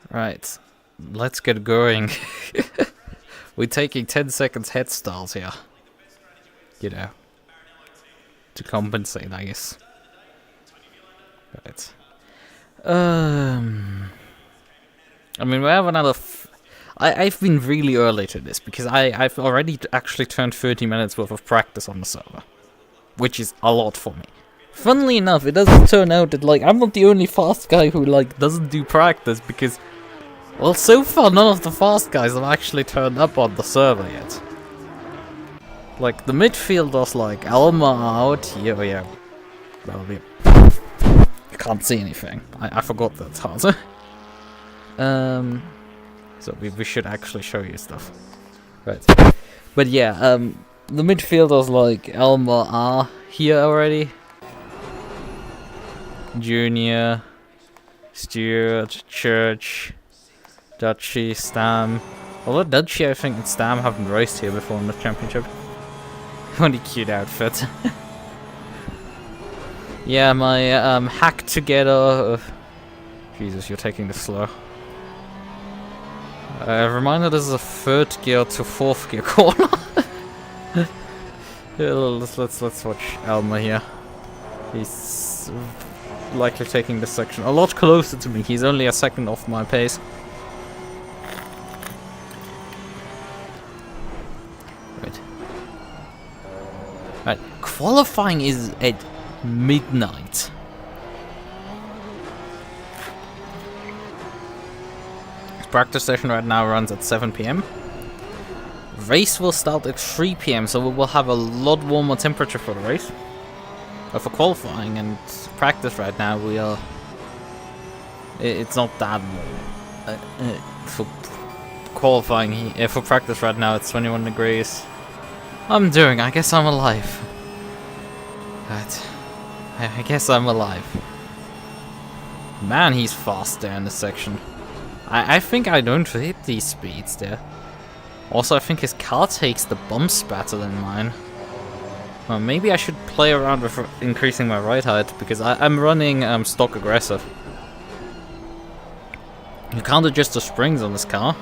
Right, let's get going. We're taking 10 seconds head start here. You know, to compensate, I guess. Right. I mean, we have another. I've been really early to this because I've already actually turned 30 minutes worth of practice on the server, which is a lot for me. Funnily enough, it doesn't turn out that like I'm not the only fast guy who like doesn't do practice because, well, so far none of the fast guys have actually turned up on the server yet. Like the midfielders, like Alma out here. Oh yeah, well, yeah. I can't see anything. I forgot that part. So we should actually show you stuff, right? But yeah, the midfielders like Elmer are here already. Junior, Stewart, Church, Dutchy, Stam. Although Dutchy, I think, and Stam haven't raced here before in the championship. What a cute outfit. Yeah, my hack together. Jesus, you're taking this slow. Reminder, this is a 3rd gear to 4th gear corner. Yeah, let's watch Elmer here. He's likely taking this section a lot closer to me. He's only a second off my pace. Right, qualifying is at midnight. Practice session right now runs at 7 PM. Race will start at 3 PM, so we will have a lot warmer temperature for the race. But for qualifying and practice right now, we are. It's not that warm. For qualifying, for practice right now, it's 21 degrees. I guess I'm alive. Right. I guess I'm alive. Man, he's fast there in this section. I think I don't hit these speeds there. Also, I think his car takes the bumps better than mine. Well, maybe I should play around with increasing my ride height, because I'm running stock aggressive. You can't adjust the springs on this car.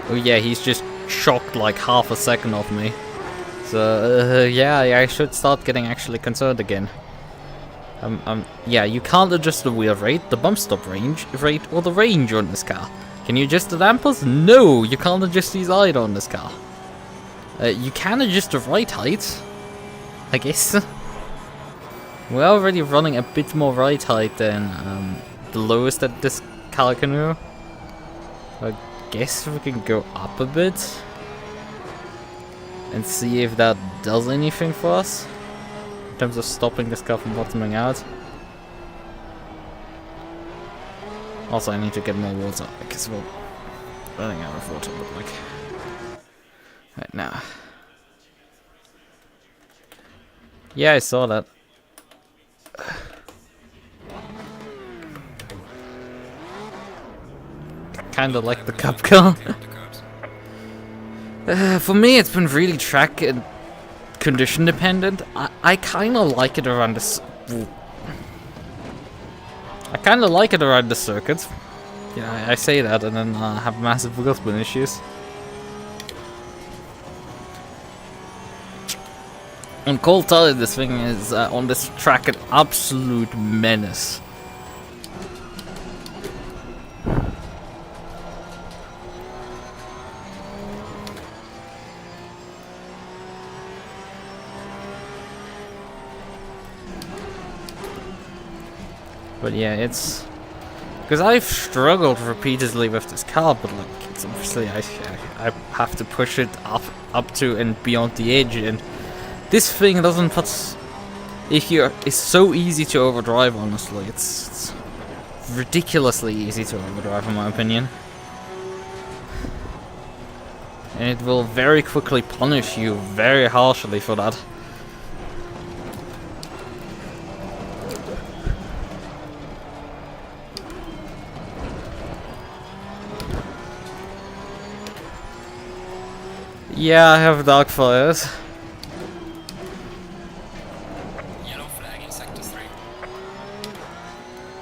Oh yeah, he's just shocked like half a second off me. So, yeah, I should start getting actually concerned again. Yeah, you can't adjust the wheel rate, the bump stop rate, or the range on this car. Can you adjust the dampers? No, you can't adjust these either on this car. You can adjust the ride height, I guess. We're already running a bit more ride height than the lowest that this car can do. I guess we can go up a bit and see if that does anything for us. In terms of stopping this car from bottoming out. Also, I need to get more water because we're running out of water, but like right now. Yeah, I saw that. Kinda like the cup car. For me, it's been really track and condition dependent. I kinda like it around this. I kinda like it around the circuits. Yeah, I say that and then have massive wheel spin issues. On cold tire, this thing is on this track an absolute menace. But yeah, it's because I've struggled repeatedly with this car, but like it's obviously I have to push it up to and beyond the edge, and this thing doesn't put. It's so easy to overdrive. Honestly, it's ridiculously easy to overdrive, in my opinion, and it will very quickly punish you very harshly for that. Yeah, I have dark fires. Yellow flag in sector 3.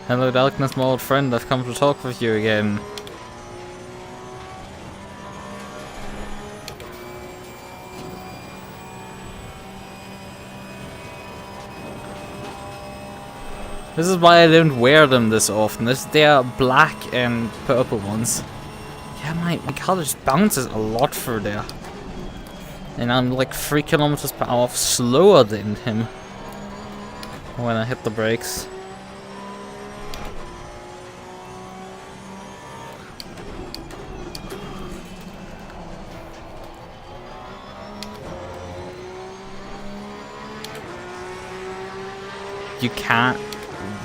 Hello Darkness, my old friend, I've come to talk with you again. This is why I don't wear them this often. They are black and purple ones. Yeah, my car just bounces a lot through there. And I'm like 3 kilometers per hour slower than him when I hit the brakes. You can't.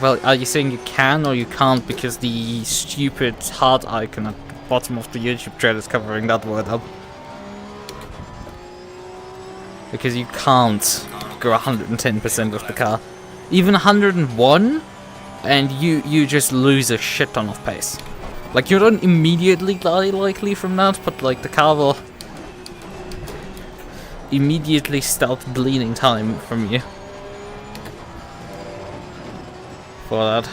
Well, are you saying you can or you can't because the stupid heart icon at the bottom of the YouTube thread is covering that word up? Because you can't go 110% with the car. Even 101, and you just lose a shit ton of pace. Like, you don't immediately die likely from that, but like the car will immediately start bleeding time from you. For that.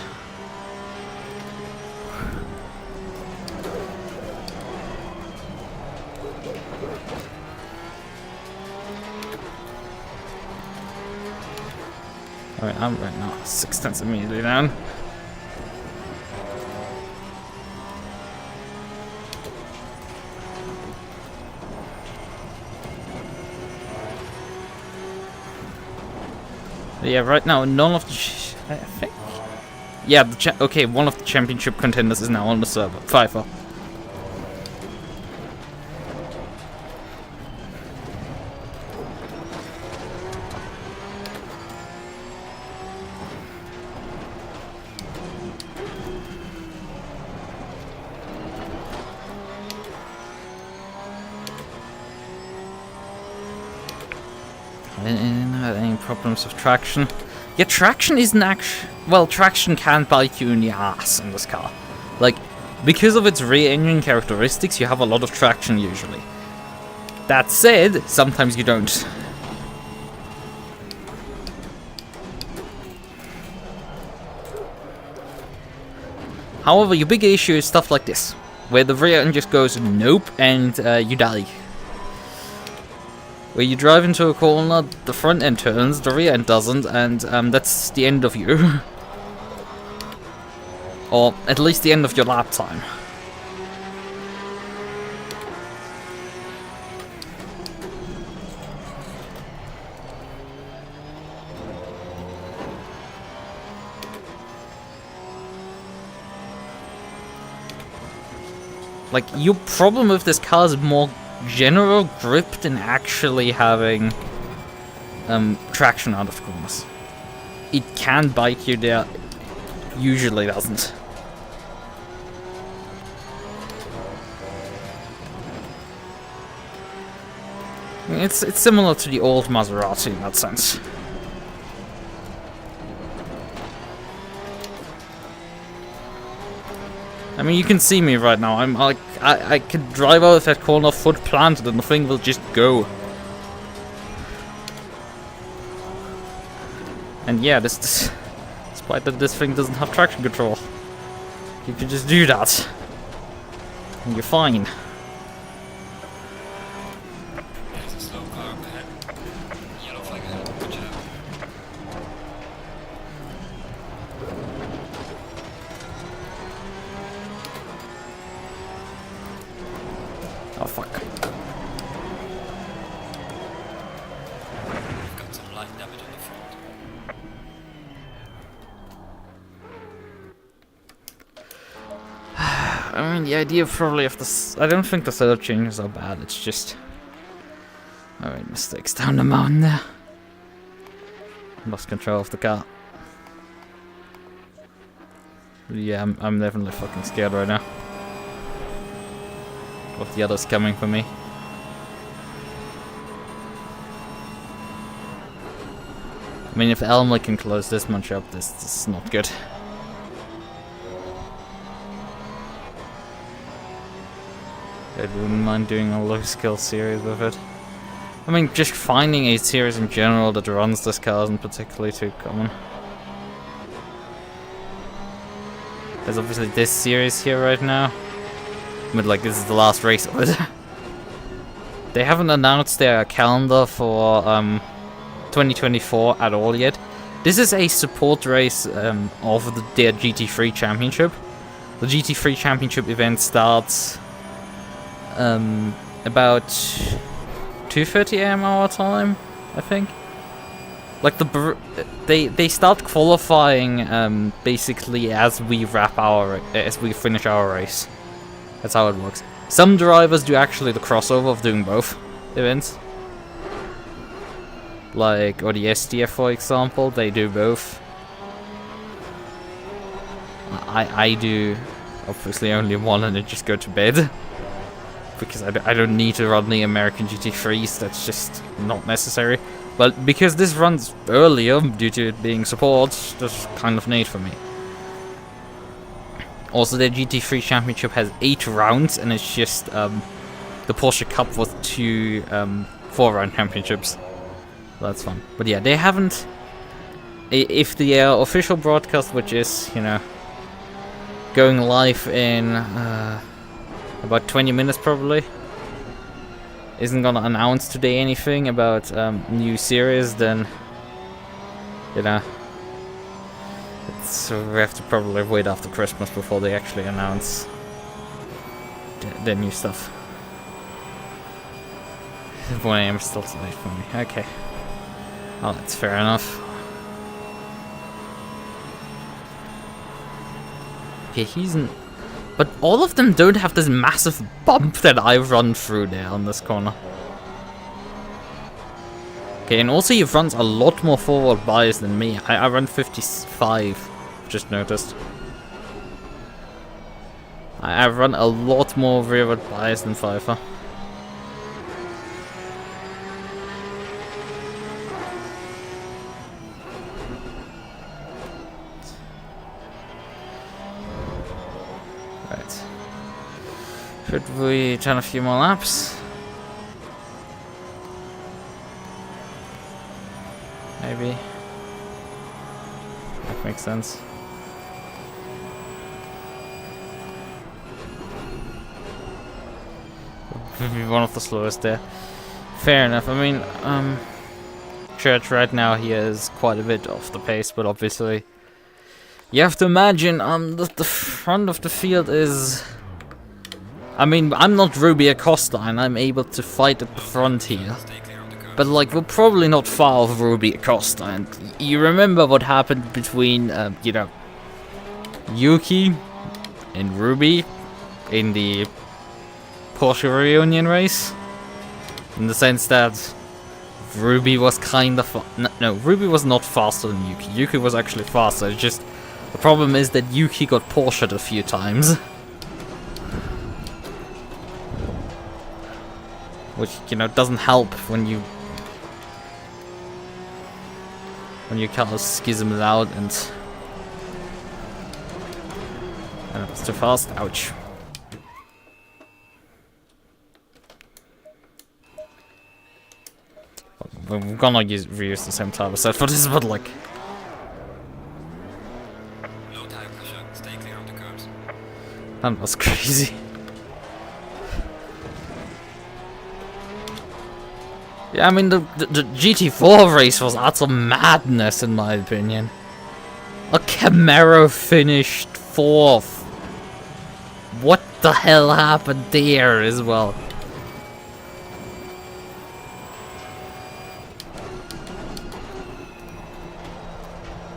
Alright, I'm right now 6/10 immediately down. Yeah, right now none of the I think. Yeah, okay, one of the championship contenders is now on the server. Pfeiffer. I didn't have any problems with traction. Yeah, traction isn't actually... Well, traction can bite you in the ass in this car. Like, because of its rear engine characteristics, you have a lot of traction usually. That said, sometimes you don't. However, your big issue is stuff like this, where the rear end just goes nope and you die. Where you drive into a corner, the front end turns, the rear end doesn't, and that's the end of you. Or at least the end of your lap time. Like, your problem with this car is more general grip than actually having traction out of corners. It can bite you there, usually doesn't. I mean, it's similar to the old Maserati in that sense. I mean, you can see me right now. I'm like, I could drive out of that corner foot planted and the thing will just go. And yeah, despite that this thing doesn't have traction control, you can just do that, and you're fine. Oh fuck. We've got some light damage on the front. I mean, the idea probably of this... I don't think the setup changes are bad, it's just... Alright, mistakes down the mountain there. Lost control of the car. Yeah, I'm definitely fucking scared right now. Of the others coming for me. I mean, if Elmer can close this much up, this is not good. I wouldn't mind doing a low skill series with it. I mean, just finding a series in general that runs this car isn't particularly too common. There's obviously this series here right now. But like, this is the last race of it. They haven't announced their calendar for 2024 at all yet. This is a support race of their GT3 Championship. The GT3 Championship event starts about 2:30 AM our time, I think. Like they start qualifying basically as we finish our race. That's how it works. Some drivers do actually the crossover of doing both events. Like, or the SDF for example, they do both. I do obviously only one and then just go to bed. Because I don't need to run the American GT3s, that's just not necessary. But because this runs earlier, due to it being support, there's kind of need for me. Also, the GT3 Championship has 8 rounds, and it's just the Porsche Cup with 2 4-round championships. That's fun. But yeah, they haven't... If the official broadcast, which is, you know, going live in about 20 minutes probably, isn't gonna announce today anything about new series, then, you know, so we have to probably wait after Christmas before they actually announce the new stuff. 1 AM is still too late for me. Okay. Oh, that's fair enough. Okay, he's in... But all of them don't have this massive bump that I run through there on this corner. Okay, and also he runs a lot more forward bias than me. I run 55, just noticed. I run a lot more rearward bias than Pfeiffer. Right. Should we turn a few more laps? Maybe. That makes sense. Maybe one of the slowest there. Fair enough. I mean, Church right now he is quite a bit off the pace, but obviously you have to imagine the front of the field is... I mean, I'm not Ruby Acosta and I'm able to fight at the front here. But like, we're probably not far off Ruby Acosta, and you remember what happened between, you know, Yuki and Ruby in the Porsche reunion race? In the sense that Ruby was kind of... No, Ruby was not faster than Yuki. Yuki was actually faster, it's just... The problem is that Yuki got Porsche'd a few times. Which, you know, doesn't help when you kind of schism it out and it was too fast. Ouch. We're gonna reuse the same turbo set for this, but like... Low tire pressure, stay clear of the curbs. That was crazy. Yeah, I mean, the GT4 race was utter madness, in my opinion. A Camaro finished 4th. What the hell happened there as well?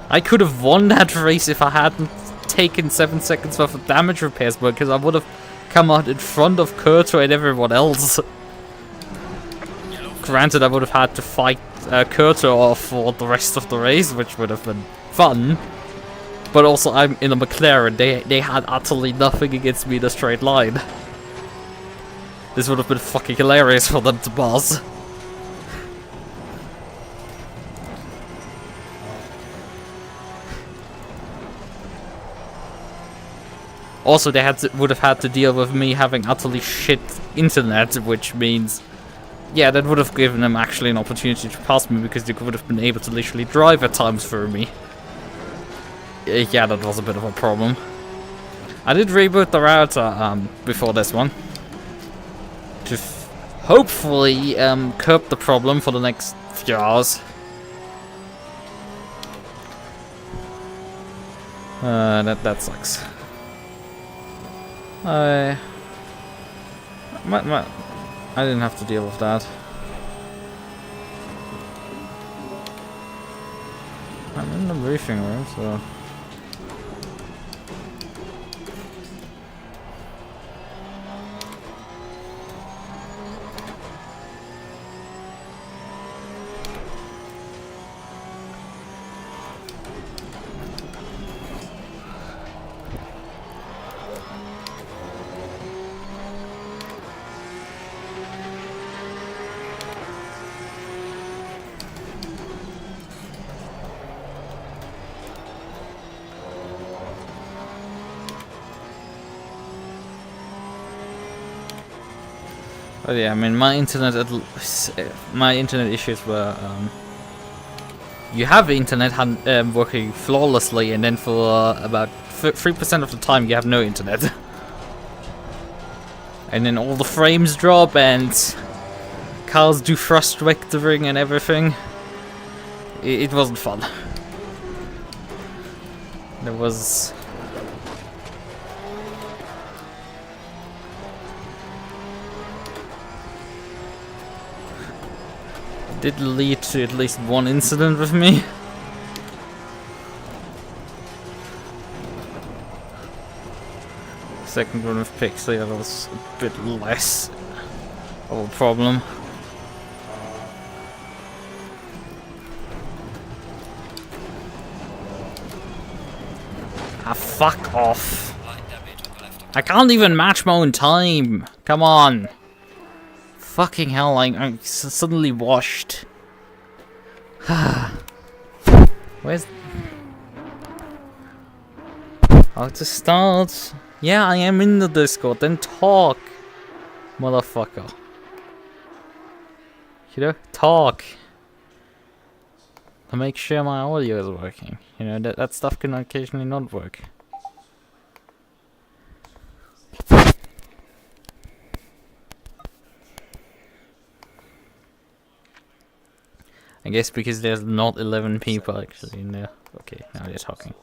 I could have won that race if I hadn't taken 7 seconds worth of damage repairs, because I would have come out in front of Kurto and everyone else. Granted, I would have had to fight Kurto off for the rest of the race, which would have been fun. But also, I'm in a McLaren. They had utterly nothing against me in a straight line. This would have been fucking hilarious for them to pass. Also, they would have had to deal with me having utterly shit internet, which means... Yeah, that would have given them actually an opportunity to pass me, because they would have been able to literally drive at times through me. Yeah, that was a bit of a problem. I did reboot the router before this one to hopefully curb the problem for the next few hours. That sucks. I didn't have to deal with that. I'm in the briefing room, so. But yeah, I mean, my internet issues were you have internet working flawlessly, and then for about 3% of the time you have no internet, and then all the frames drop and cars do thrust vectoring and everything. It wasn't fun. There was. Did lead to at least one incident with me. Second one with Pixie, that was a bit less of a problem. Ah, fuck off. I can't even match my own time. Come on. Fucking hell, I'm suddenly washed. Where's... How to start? Yeah, I am in the Discord, then talk. Motherfucker. You know, talk. To make sure my audio is working. You know, that stuff can occasionally not work. I guess because there's not 11 people actually in there. Okay, now they're talking.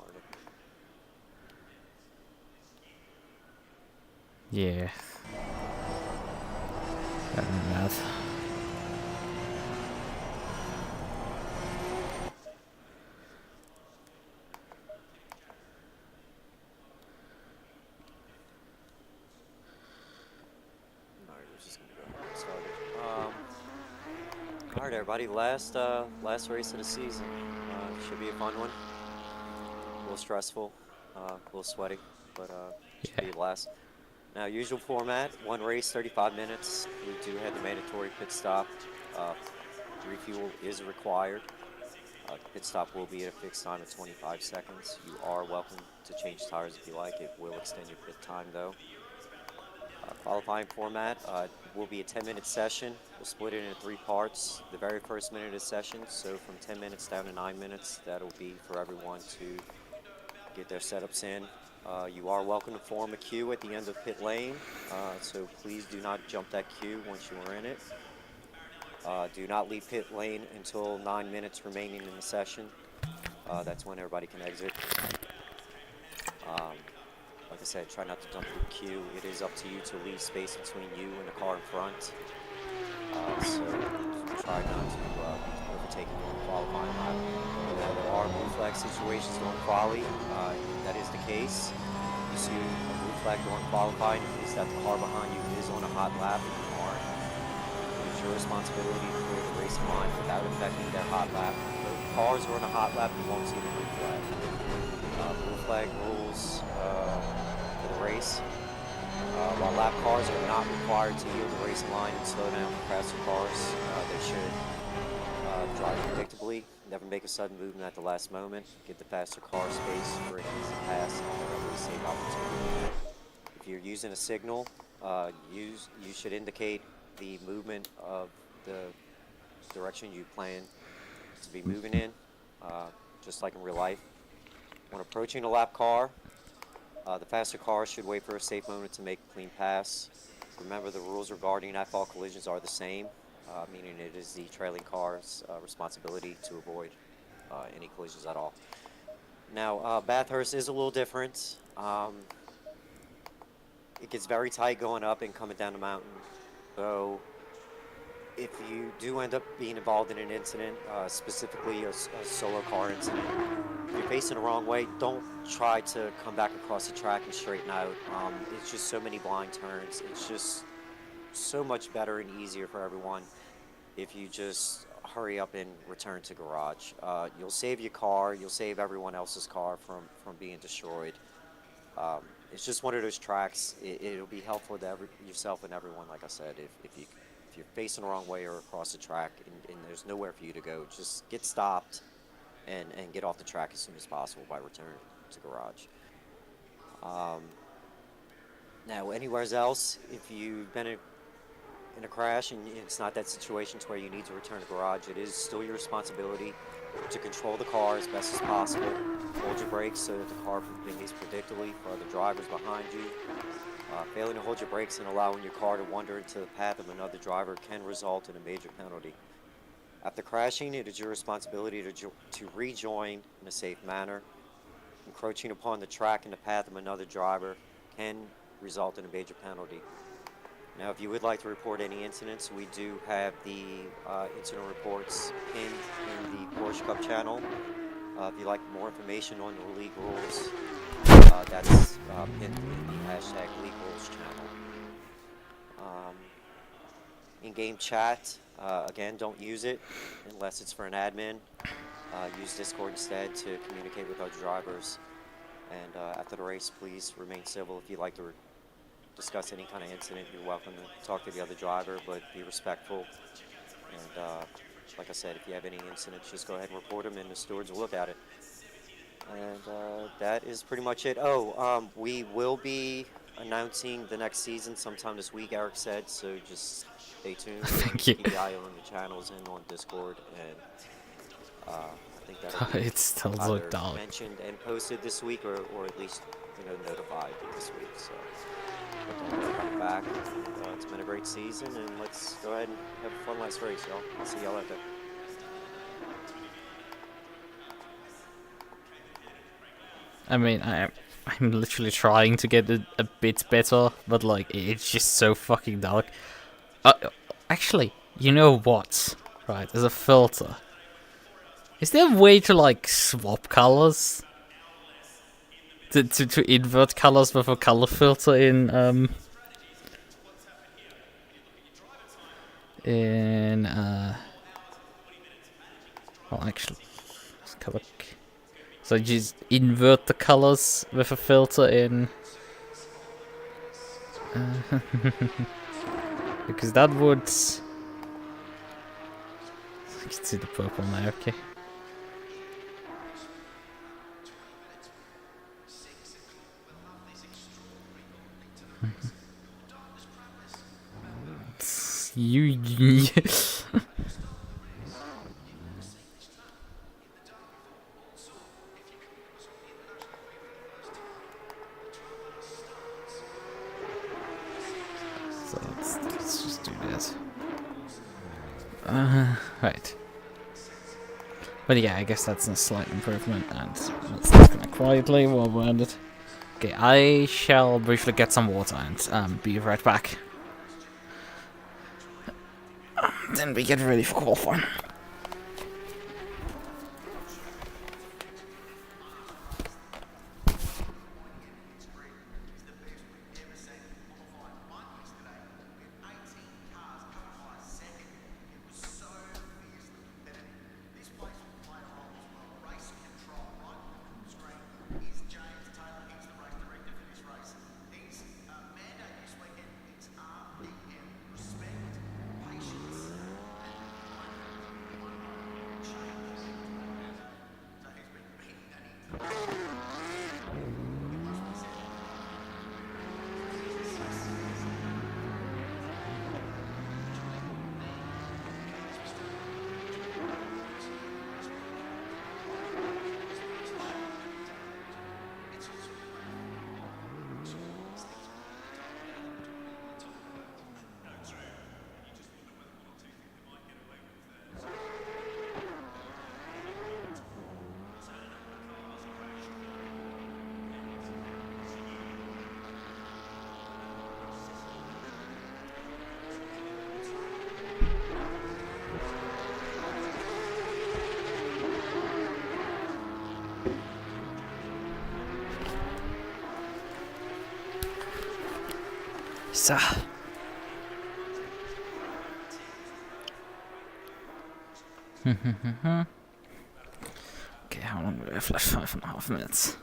Yeah. Math. Alright everybody, last race of the season. Should be a fun one. A little stressful, a little sweaty, but should be a blast. Now, usual format, one race, 35 minutes. We do have the mandatory pit stop. Refuel is required. Pit stop will be at a fixed time of 25 seconds. You are welcome to change tires if you like. It will extend your pit time though. Qualifying format will be a 10-minute session. We'll split it into 3 parts. The very first minute of the session, so from 10 minutes down to 9 minutes, that'll be for everyone to get their setups in. You are welcome to form a queue at the end of pit lane, so please do not jump that queue once you are in it. Do not leave pit lane until 9 minutes remaining in the session. That's when everybody can exit. Like I said, try not to jump the queue. It is up to you to leave space between you and the car in front. So try not to be overtaken on the qualifying lap. There are blue flag situations during quali. That is the case. You see a blue flag during qualifying, it means that the car behind you is on a hot lap and you aren't. It is your responsibility to clear the racing line without affecting their hot lap. If the cars are on a hot lap, you won't see the blue flag. Blue flag rules for the race. While lap cars are not required to yield the racing line and slow down for faster cars, they should drive predictably, never make a sudden movement at the last moment, give the faster car space for an easy pass and whatever the safe opportunity. If you're using a signal, you should indicate the movement of the direction you plan to be moving in, just like in real life. When approaching a lap car, The faster cars should wait for a safe moment to make a clean pass. Remember, the rules regarding at-fault collisions are the same, meaning it is the trailing car's responsibility to avoid any collisions at all. Now, Bathurst is a little different. It gets very tight going up and coming down the mountain. So if you do end up being involved in an incident, specifically a solo car incident, if you're facing the wrong way, don't try to come back across the track and straighten out. It's just so many blind turns. It's just so much better and easier for everyone if you just hurry up and return to garage. You'll save your car, you'll save everyone else's car from being destroyed. It's just one of those tracks. It'll be helpful to yourself and everyone, like I said. If you're facing the wrong way or across the track and there's nowhere for you to go, just get stopped and get off the track as soon as possible by return to garage. Now, anywhere else, if you've been in a crash and it's not that situation to where you need to return to garage, it is still your responsibility to control the car as best as possible. Hold your brakes so that the car behaves predictably for other drivers behind you. Failing to hold your brakes and allowing your car to wander into the path of another driver can result in a major penalty. After crashing, it is your responsibility to rejoin in a safe manner. Encroaching upon the track and the path of another driver can result in a major penalty. Now, if you would like to report any incidents, we do have the incident reports pinned in the Porsche Cup channel. If you'd like more information on the league rules, that's pinned in the hashtag League Rules channel. In-game chat, again, don't use it unless it's for an admin. Use Discord instead to communicate with other drivers. And after the race, please remain civil. If you'd like to discuss any kind of incident, you're welcome to talk to the other driver, but be respectful. And like I said, if you have any incidents, just go ahead and report them and the stewards will look at it. And that is pretty much it. We will be announcing the next season sometime this week, Eric said, so just stay tuned. Thank you. Keep the eye on the channels and on Discord, and I think that It's still so either dark. mentioned and posted this week, or at least notified this week. So but don't worry, I'm back. It's been a great season, and let's go ahead and have a fun last race, y'all. I'll see y'all out there. I mean, I'm literally trying to get it a bit better, but like it's just so fucking dark. Actually, you know what? Right, there's a filter. Is there a way to like swap colors? To invert colors with a color filter in well, actually, let's have a look. So just invert the colors with a filter in because that would, I can see the purple now. Okay. You so let's just do this. Right. But yeah, I guess that's a slight improvement, and let's disconnect quietly while we're at it. Okay, I shall briefly get some water and be right back. Then we get ready for qualifying. So. Okay, how long do I have left? 5.5 minutes.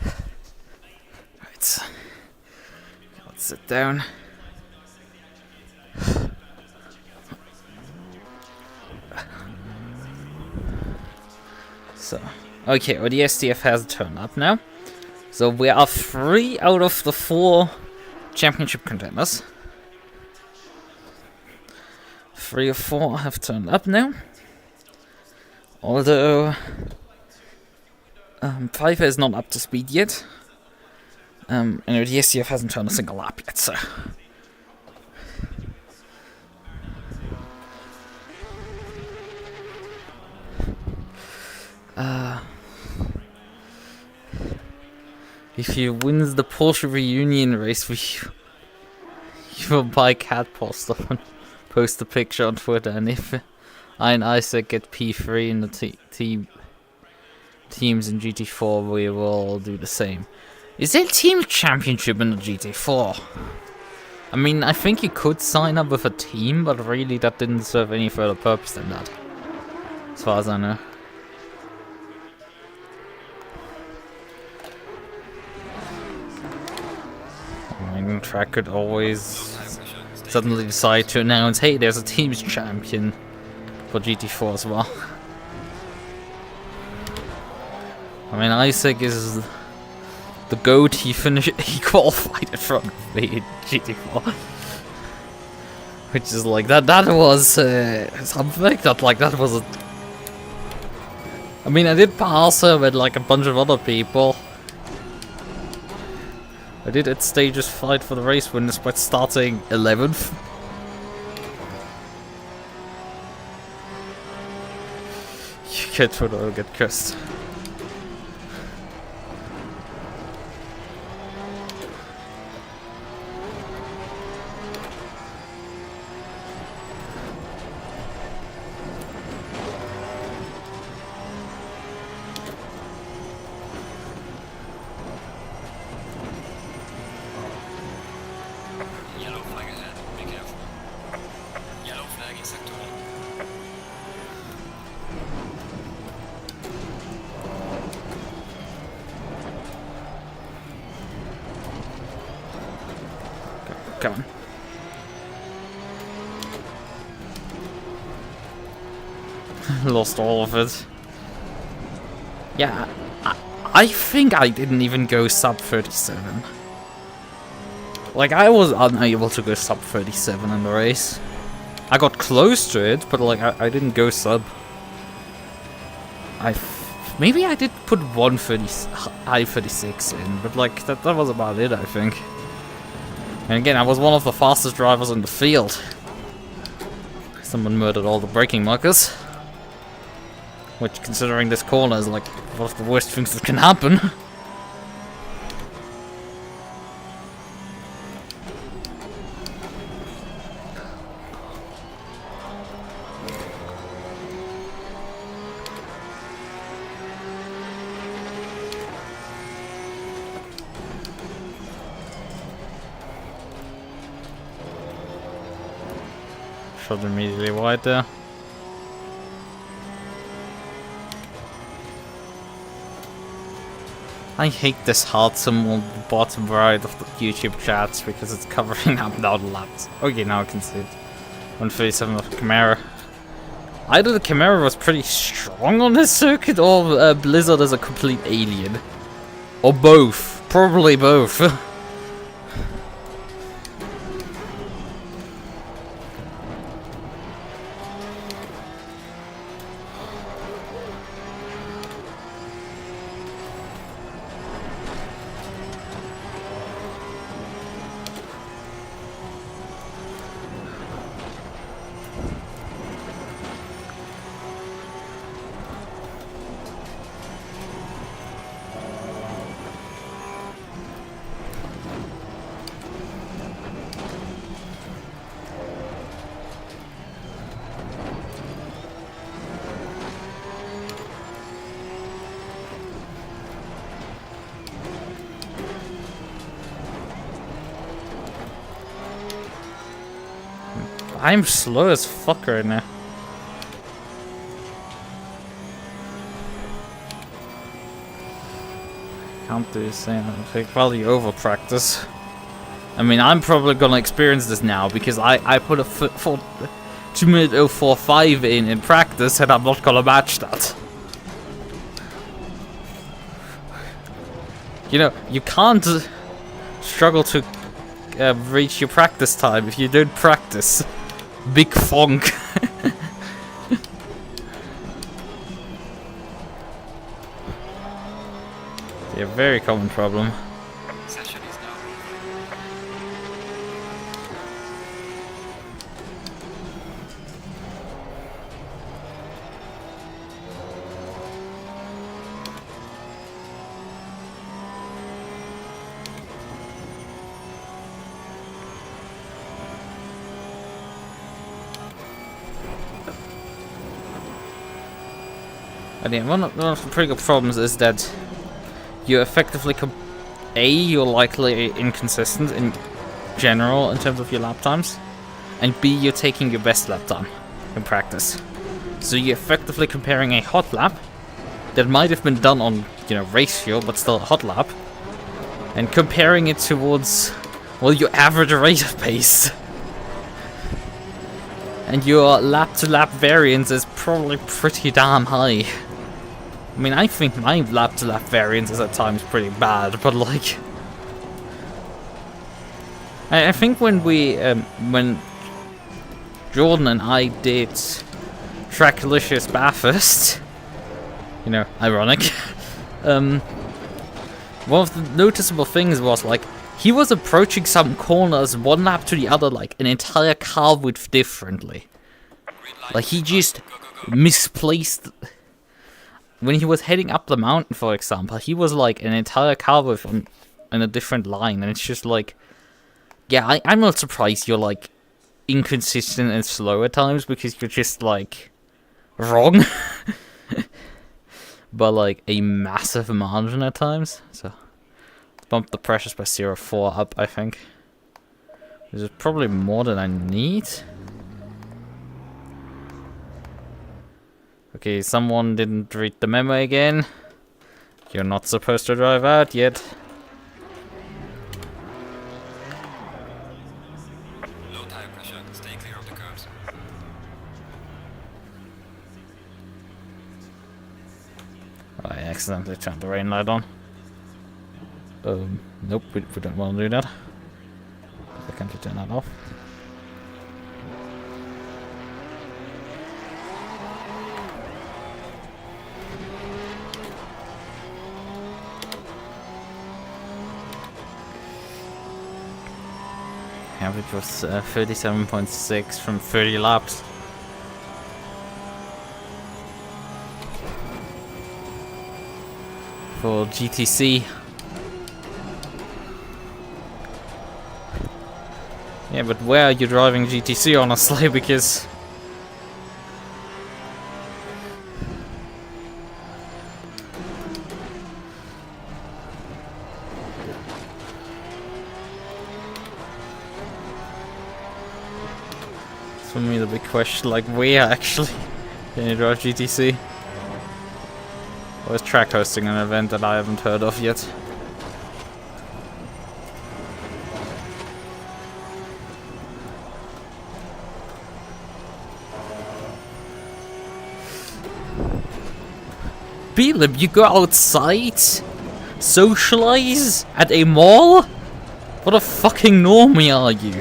Right. So. Let's sit down. So, okay, well, the SDF has turned up now. So we are 3 out of the 4 championship contenders. 3 of 4 have turned up now. Although Pfeiffer is not up to speed yet. And the SDF hasn't turned a single lap yet, so. If he wins the Porsche reunion race, you will buy cat poster and post a picture on Twitter. And if I and Isaac get P3 in the teams in GT4, we will do the same. Is there a team championship in the GT4? I mean, I think you could sign up with a team, but really that didn't serve any further purpose than that, as far as I know. I mean, track could always suddenly decide to announce, hey, there's a team's champion for GT4 as well. I mean, Isaac is the GOAT. He qualified in front of me in GT4. Which is like, that was something that was a... I mean, I did pass her with like a bunch of other people. I did at stages fight for the race win despite starting 11th. You get what I'll get cursed. Yellow flag ahead, be careful. Yellow flag in sector 1. Come on. Lost all of it. Yeah, I think I didn't even go sub 37. Like, I was unable to go sub 37 in the race. I got close to it, but like, I didn't go sub. Maybe I did put 1:36 in, but like, that was about it, I think. And again, I was one of the fastest drivers in the field. Someone murdered all the braking markers. Which, considering this corner, is like one of the worst things that can happen. Shot immediately wide there. I hate this heart symbol on the bottom right of the YouTube chats because it's covering up now the laps. Okay, now I can see it. 137 of the Camaro. Either the Camaro was pretty strong on this circuit or Blizzard is a complete alien. Or both. Probably both. I'm slow as fuck right now. Can't do the same. I think probably over practice. I mean, I'm probably gonna experience this now because I put a 2:00:45 in practice, and I'm not gonna match that. You know, you can't struggle to reach your practice time if you don't practice. Big funk. Yeah, very common problem. Session is now And yeah, one of the pretty good problems is that you effectively you're likely inconsistent in general in terms of your lap times, and B, you're taking your best lap time in practice. So you're effectively comparing a hot lap that might have been done on, you know, race fuel, but still a hot lap, and comparing it towards, well, your average rate of pace. And your lap-to-lap variance is probably pretty damn high. I mean, I think my lap-to-lap variance is at times pretty bad, but like... I think when when Jordan and I did Trackilicious Bathurst, you know, ironic, one of the noticeable things was, like, he was approaching some corners one lap to the other like an entire car width differently. Like, he just misplaced... When he was heading up the mountain, for example, he was like an entire car width on a different line, and it's just like... Yeah, I'm not surprised you're like inconsistent and slow at times, because you're just like wrong. But like a massive margin at times, so... Bump the pressures by 0.4 up, I think. This is probably more than I need. Okay, someone didn't read the memo again. You're not supposed to drive out yet. low tire pressure. Stay clear of the curbs. I accidentally turned the rain light on. Nope, we don't want to do that. I can't turn that off. Average was 37.6 from 30 laps. For GTC. Yeah, but where are you driving GTC, honestly? Because... it's for me the big question, like, where actually can you drive GTC? Or is track hosting an event that I haven't heard of yet? Belib, you go outside? Socialize? At a mall? What a fucking normie are you?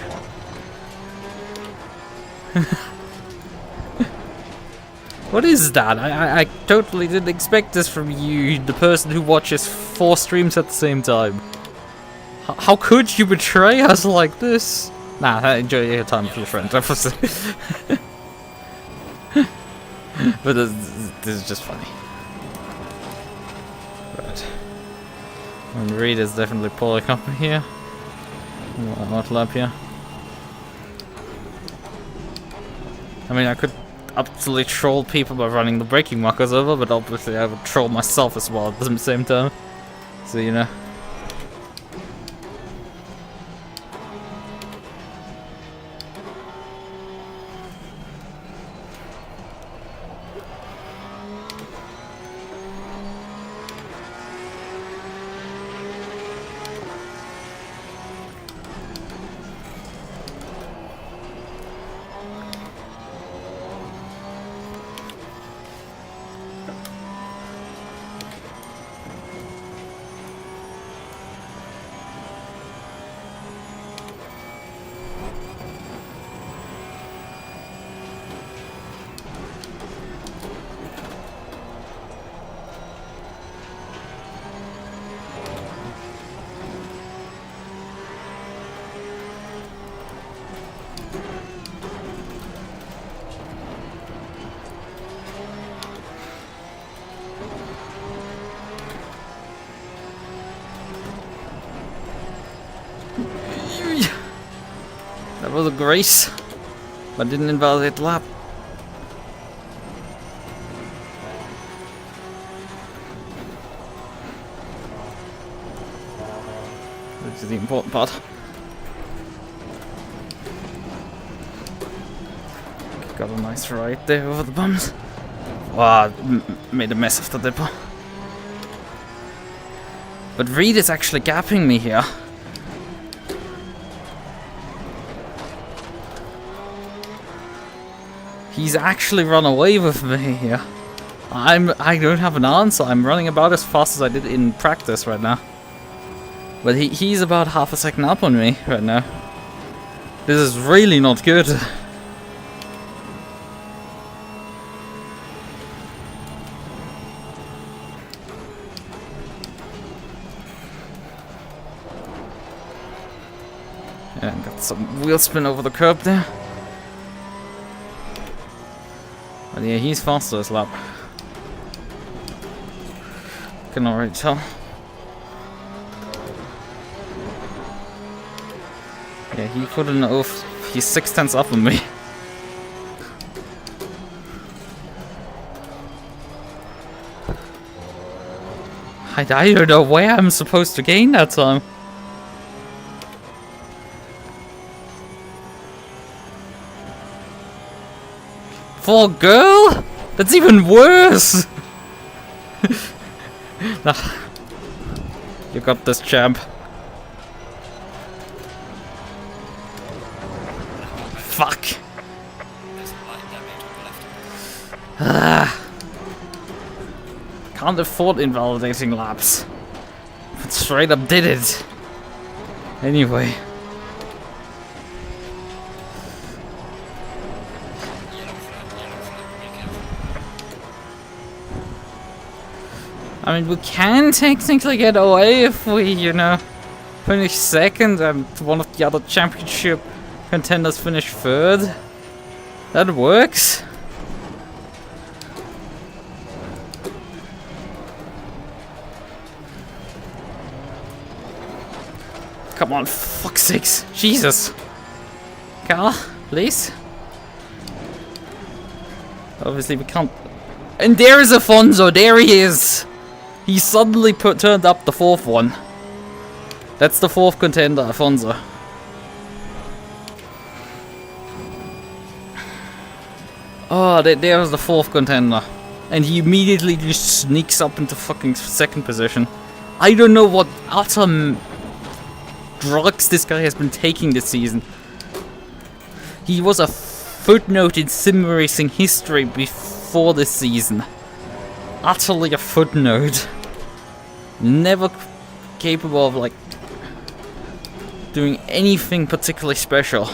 What is that? I totally didn't expect this from you, the person who watches 4 streams at the same time. How could you betray us like this? Nah, enjoy your time with your friends, obviously. But this is just funny. Right. And Reed is definitely pulling up here. What lap here? I mean, I could absolutely troll people by running the braking markers over, but obviously I would troll myself as well at the same time. So, you know. That was a grace, but didn't invalidate the lap. Which is the important part. Got a nice ride there over the bumps. Wow, made a mess of the dipper. But Reed is actually gapping me here. He's actually run away with me here. I don't have an answer. I'm running about as fast as I did in practice right now. But he's about half a second up on me right now. This is really not good. And got some wheel spin over the curb there. But yeah, he's faster this lap. Can already tell. Yeah, he put an oath. He's 6/10 up on me. I don't know where I'm supposed to gain that time. For a girl? That's even worse! You got this, champ. Fuck! Can't afford invalidating laps. But straight up did it. Anyway. I mean, we can technically get away if we, you know, finish second and one of the other championship contenders finish third. That works. Come on, fuck's sakes. Jesus. Car, please. Obviously we can't. And there is Afonso, there he is. He suddenly turned up the fourth one. That's the fourth contender, Afonso. Oh, there was the fourth contender. And he immediately just sneaks up into fucking second position. I don't know what utter drugs this guy has been taking this season. He was a footnote in sim racing history before this season. Utterly a footnote. Never capable of, like, doing anything particularly special.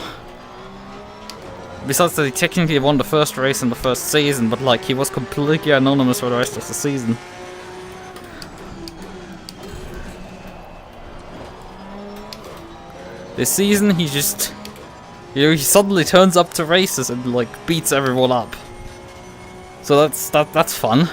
Besides that he technically won the first race in the first season, but like he was completely anonymous for the rest of the season. This season he just, you know, he suddenly turns up to races and like beats everyone up. So that's fun.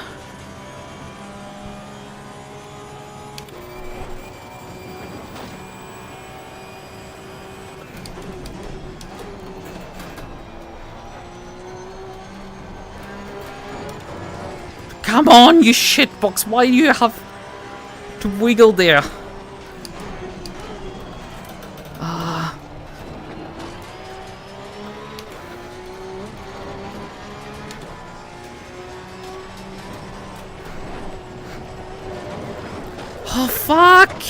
Come on, you shitbox! Why do you have to wiggle there? Oh fuck!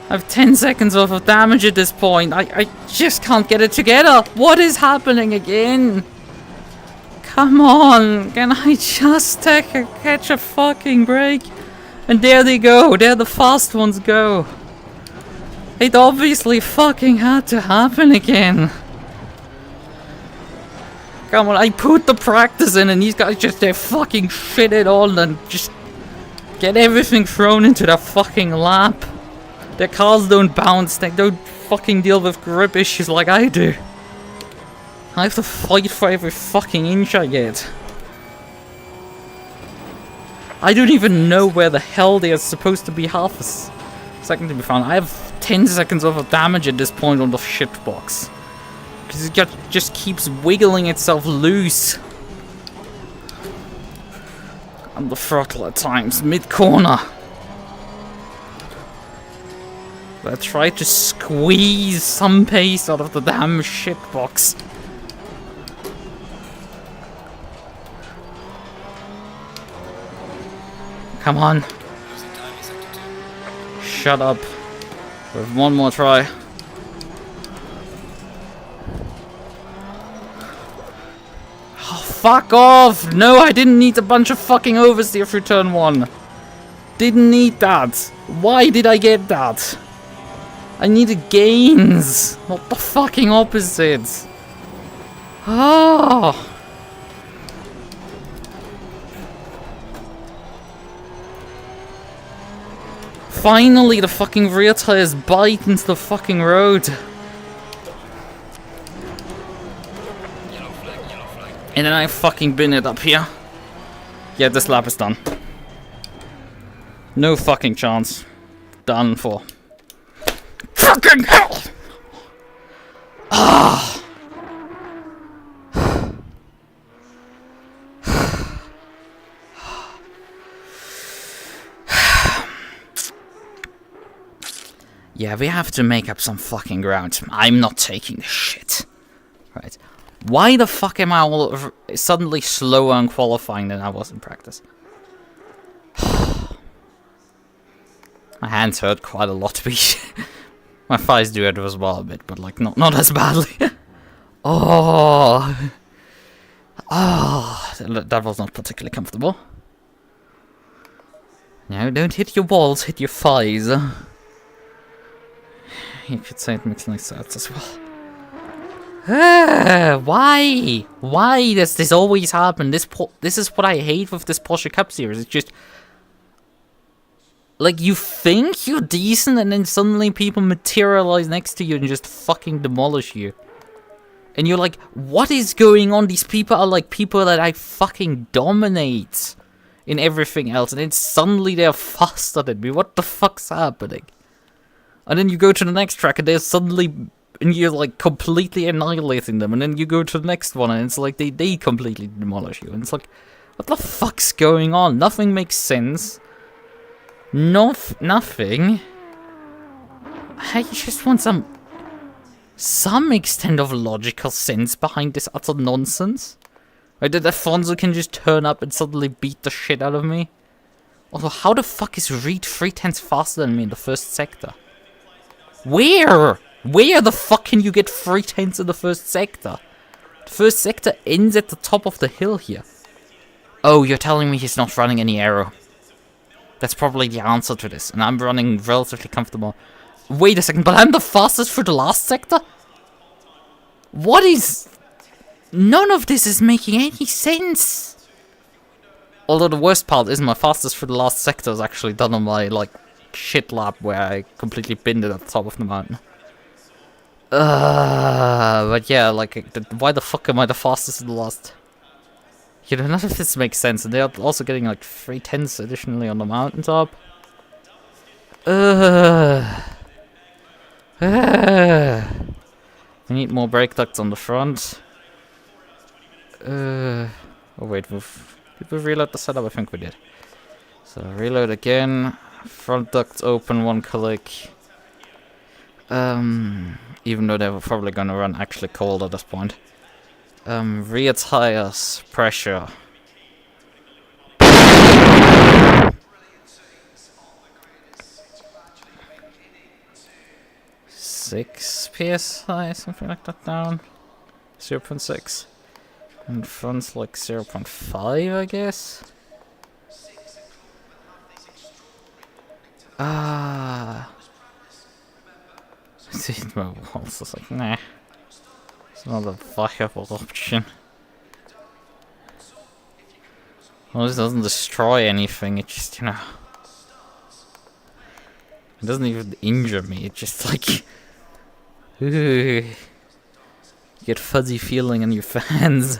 I have 10 seconds worth of damage at this point. I just can't get it together. What is happening again? Come on, can I just catch a fucking break? And there they go, there the fast ones go. It obviously fucking had to happen again. Come on, I put the practice in and these guys just, they fucking shit it all and just get everything thrown into their fucking lap. Their cars don't bounce, they don't fucking deal with grip issues like I do. I have to fight for every fucking inch I get. I don't even know where the hell they are supposed to be half a Second to be found. I have 10 seconds worth of damage at this point on the shitbox. Because it just keeps wiggling itself loose. And the throttle at times, mid-corner. I try to squeeze some pace out of the damn shitbox. Come on. Shut up. We have one more try. Oh, fuck off! No, I didn't need a bunch of fucking oversteer through turn 1. Didn't need that. Why did I get that? I needed gains, not the fucking opposite. Oh. Finally, the fucking rear tires bite into the fucking road. And then I fucking bin it up here. Yeah, this lap is done. No fucking chance. Done for. Fucking hell! Ah! Yeah, we have to make up some fucking ground. I'm not taking this shit. Right. Why the fuck am I all suddenly slower in qualifying than I was in practice? My hands hurt quite a lot to be... My thighs do hurt as well a bit, but like not as badly. Oh. Oh, that was not particularly comfortable. No, don't hit your balls, hit your thighs. You could say it makes nice sounds as well. Why? Why does this always happen? This is what I hate with this Porsche Cup Series. It's just... Like, you think you're decent, and then suddenly people materialize next to you and just fucking demolish you. And you're like, what is going on? These people are like people that I fucking dominate in everything else, and then suddenly they're faster than me. What the fuck's happening? And then you go to the next track, and they're suddenly... And you're like completely annihilating them, and then you go to the next one, and it's like they completely demolish you. And it's like, what the fuck's going on? Nothing makes sense. Nothing. I just want some extent of logical sense behind this utter nonsense. Right, that Afonso can just turn up and suddenly beat the shit out of me. Also, how the fuck is Reed 3/10 faster than me in the first sector? Where? Where the fuck can you get 3/10 in the first sector? The first sector ends at the top of the hill here. Oh, you're telling me he's not running any aero. That's probably the answer to this, and I'm running relatively comfortable. Wait a second, but I'm the fastest for the last sector? What is... None of this is making any sense. Although the worst part is my fastest for the last sector is actually done on my, like, shit lap where I completely binned it at the top of the mountain. But yeah, like, why the fuck am I the fastest in the last... You know, none of this makes sense, and they're also getting like 3/10 additionally on the mountaintop. We need more brake ducts on the front. Oh wait, did we reload the setup? I think we did. So reload again. Front ducts open one click. Even though they were probably gonna run actually cold at this point. Rear tires, pressure. Six PSI, something like that down. 0.6. And front's like 0.5, I guess. Seat mobile also like, nah. It's not a viable option. Well, this doesn't destroy anything, it just, you know... It doesn't even injure me, it just like... You get fuzzy feeling in your fans.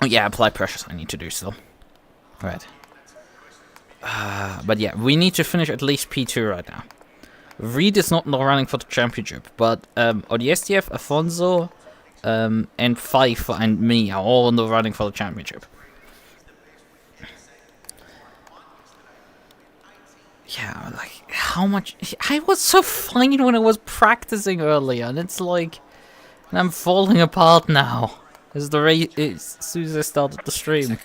Oh yeah, apply pressures I need to do still. Right. But yeah, we need to finish at least P2 right now. Reed is not running for the championship, but ODSTF, Afonso, and Pfeiffer and me are all in the running for the championship. Yeah, like, how much... I was so fine when I was practicing earlier, and it's like... And I'm falling apart now. As soon as I started the stream.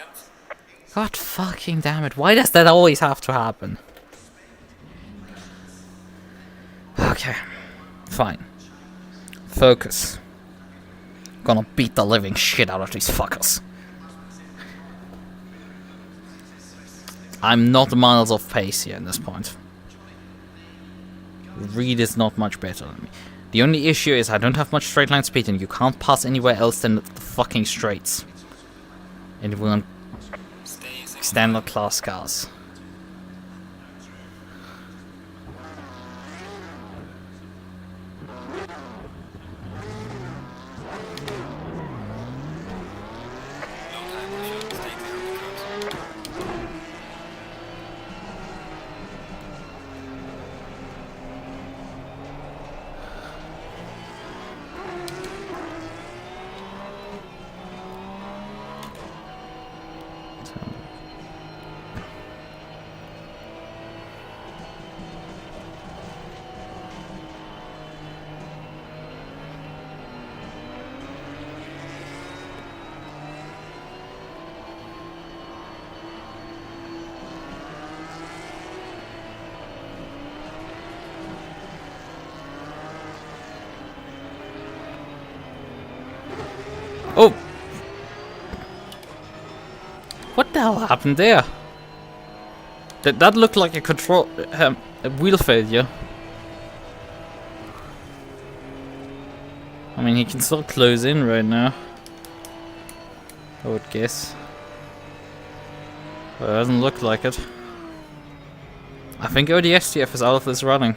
God fucking damn it, why does that always have to happen? Okay, fine. Focus. Gonna beat the living shit out of these fuckers. I'm not miles off pace here at this point. Reed is not much better than me. The only issue is I don't have much straight line speed and you can't pass anywhere else than the fucking straights. And we want standard class cars. Oh! What the hell happened there? That looked like a control... a wheel failure. I mean, he can still close in right now. I would guess. But it doesn't look like it. I think ODSTF is out of this running.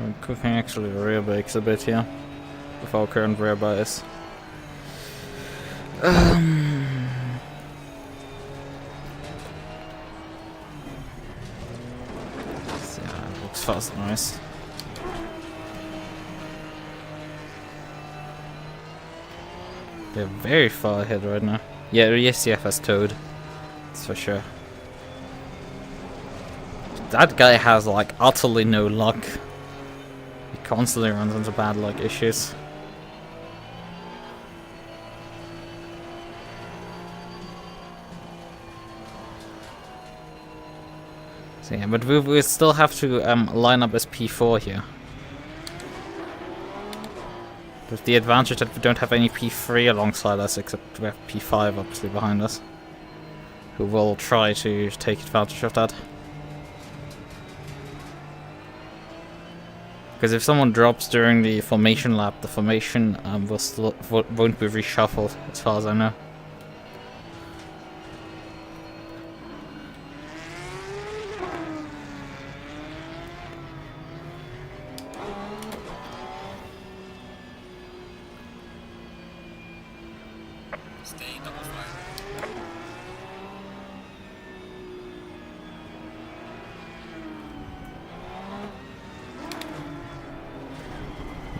I'm cooking actually the rear brakes a bit here with our current rear bias. Yeah, it looks fast, nice. They're very far ahead right now. Yeah, the SCF has towed. That's for sure. That guy has like utterly no luck. He constantly runs into bad luck issues. So yeah, but we still have to line up as P4 here. With the advantage that we don't have any P3 alongside us, except we have P5 obviously behind us, who will try to take advantage of that. Because if someone drops during the formation lap, the formation won't be reshuffled, as far as I know.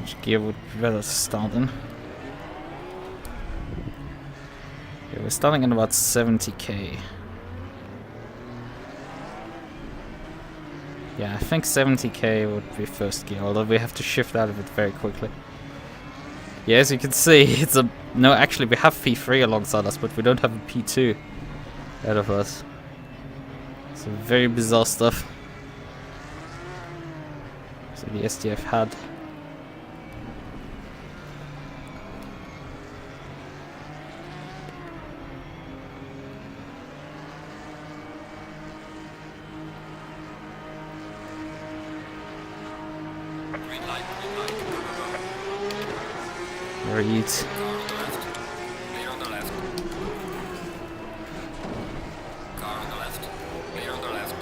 Which gear would be better to start in? Yeah, we're starting at about 70k. Yeah, I think 70k would be first gear, although we have to shift out of it very quickly. Yeah, as you can see, it's a... No, actually, we have P3 alongside us, but we don't have a P2 ahead of us. Some very bizarre stuff. So the SDF had. Green light, go, go, go. Read. Car on the left. Clear on the left. Car on the left. Clear on the left.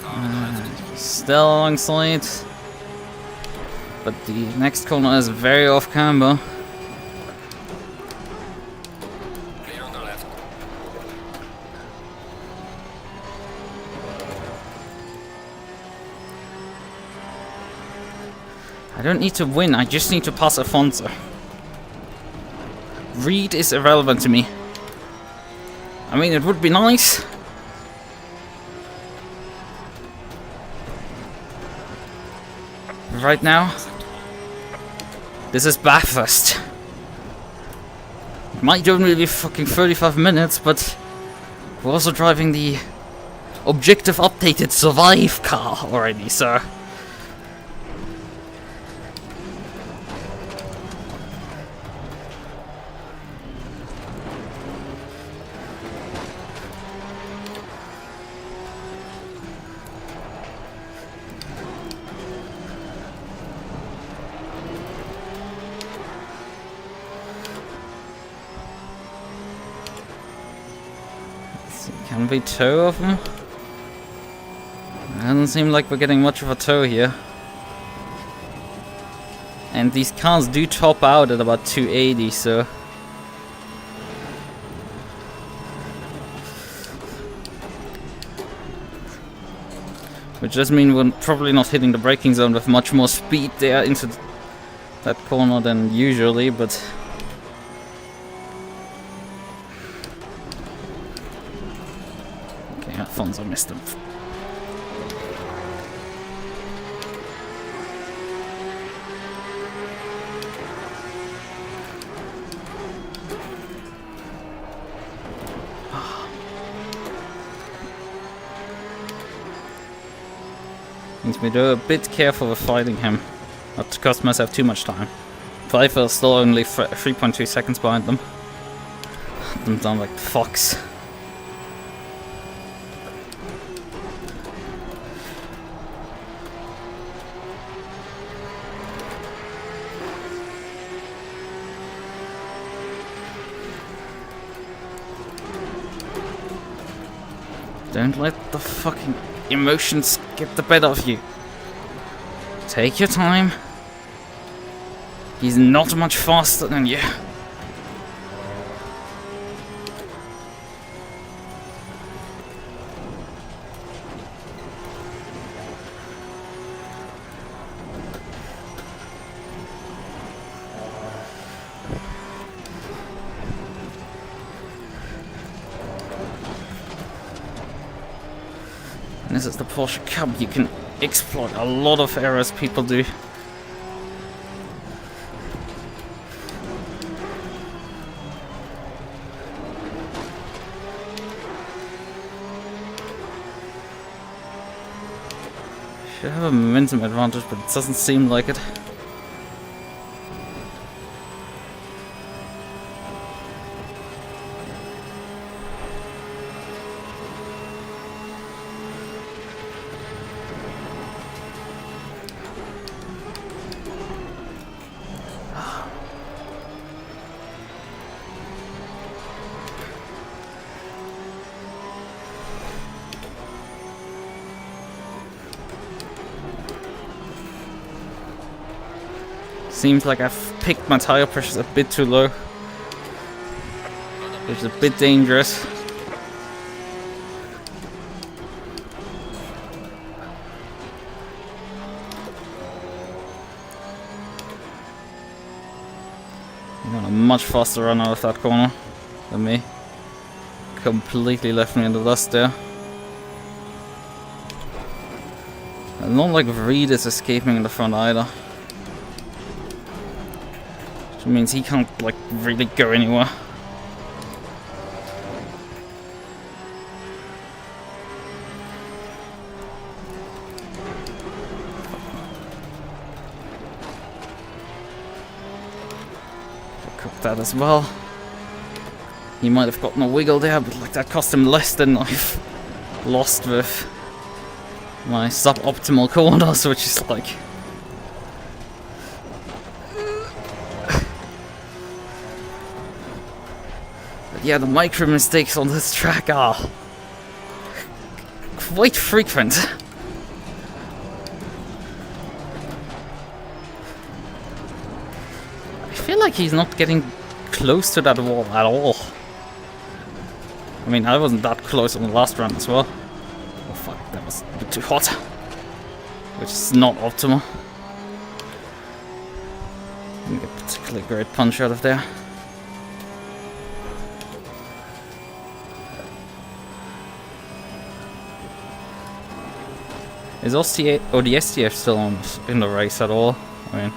Car on the left. Still alongside. But the next corner is very off camber. Clear on the left. I don't need to win, I just need to pass Afonso. Reed is irrelevant to me. I mean, it would be nice. Right now, this is Bathurst. It might only be fucking 35 minutes, but we're also driving the objective updated Survive car already, so... Can we tow of them? It doesn't seem like we're getting much of a tow here. And these cars do top out at about 280, so... Which does mean we're probably not hitting the braking zone with much more speed there into that corner than usually, but... Alfonso missed him. Needs me to be a bit careful with fighting him, not to cost myself too much time. Pfeiffer is still only 3.2 seconds behind them. I'm down like the fox. Don't let the fucking emotions get the better of you. Take your time. He's not much faster than you. And this is the Porsche Cub, you can exploit a lot of errors people do. Should have a momentum advantage, but it doesn't seem like it. Seems like I've picked my tire pressures a bit too low, which is a bit dangerous. You got a much faster run out of that corner than me. Completely left me in the dust there. And not like Reed is escaping in the front either. Which means he can't like really go anywhere. Cook that as well. He might have gotten a wiggle there, but like that cost him less than I've lost with my suboptimal corners, which is like... But yeah, the micro mistakes on this track are quite frequent. I feel like he's not getting close to that wall at all. I mean, I wasn't that close on the last run as well. Oh fuck, that was a bit too hot. Which is not optimal. Didn't get a particularly great punch out of there. Is OCA or the STF still in the race at all? I mean...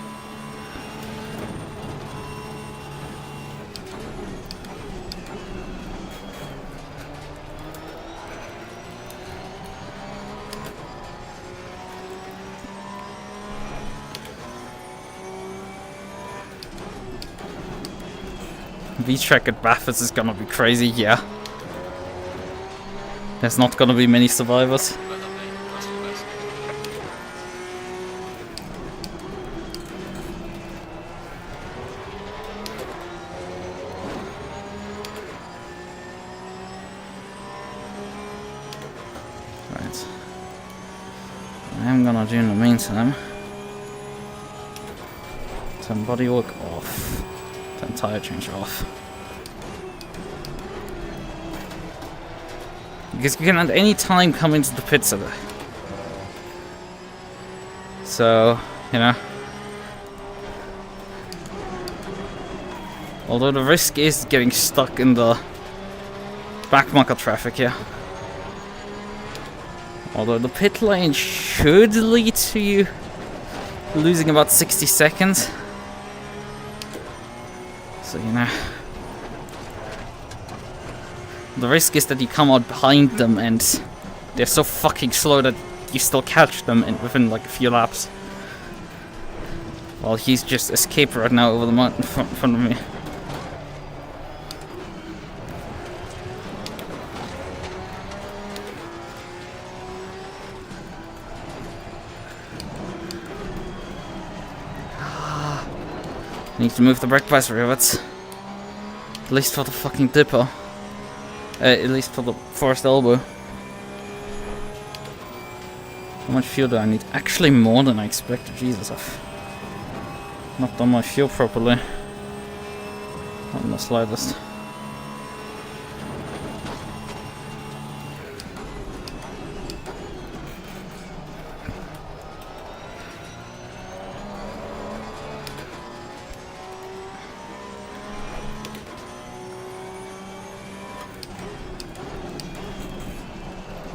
V-Track at Bathurst is gonna be crazy, yeah. There's not gonna be many survivors. Right. I'm gonna do in the meantime. Turn bodywork off. Turn tire change off. Because you can at any time come into the pits of it. So, you know. Although the risk is getting stuck in the backmarker traffic here. Although the pit lane should lead to you losing about 60 seconds. So, you know. The risk is that you come out behind them and they're so fucking slow that you still catch them within like a few laps. While he's just escaped right now over the mountain in front of me. Need to move the brake pads rivets. At least for the fucking dipper. At least for the forced elbow. How much fuel do I need? Actually more than I expected. Jesus, I've not done my fuel properly. Not in the slightest.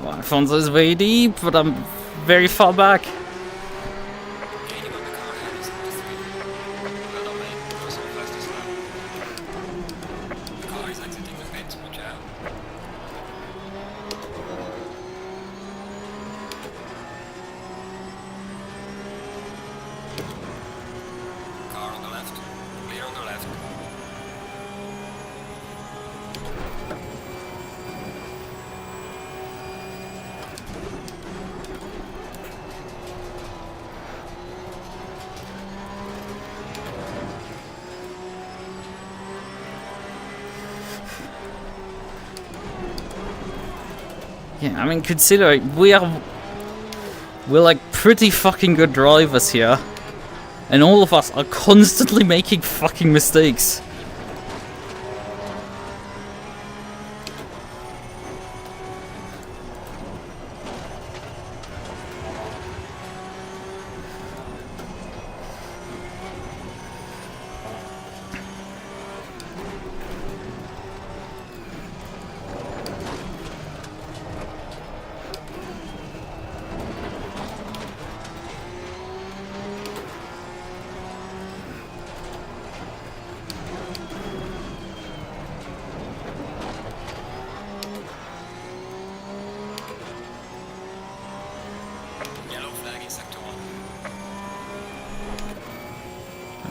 Alfonso is very deep, but I'm very far back. Gaining on the car head is number 3. Well done, mate. First and fastest lap. The car is exiting the pit. Watch out. Car on the left. Clear on the left. Yeah, I mean, consider we're like pretty fucking good drivers here, and all of us are constantly making fucking mistakes.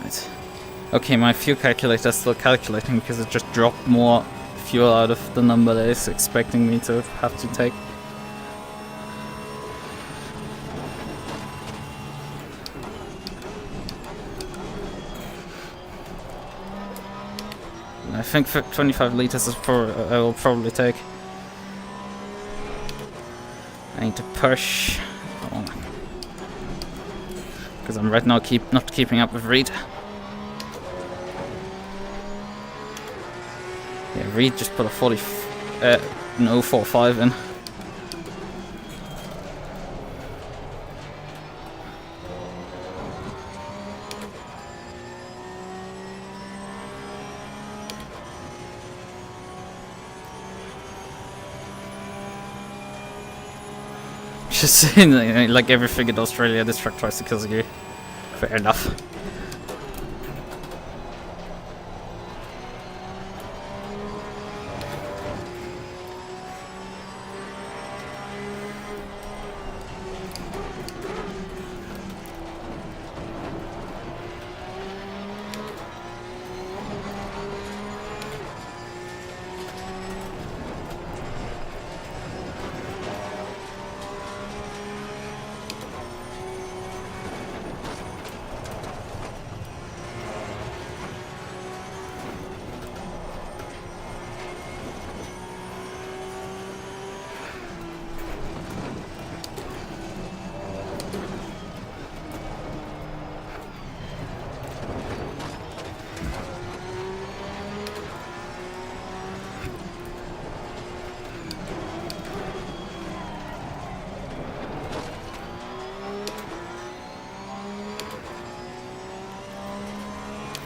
Right. Okay, my fuel calculator is still calculating because it just dropped more fuel out of the number that it's expecting me to have to take. I think 25 liters is I will probably take. I need to push. Because I'm right now not keeping up with Reed. Yeah, Reed just put a 0.45 in. Just saying, like everything in Australia, this truck tries to kill you. Fair enough.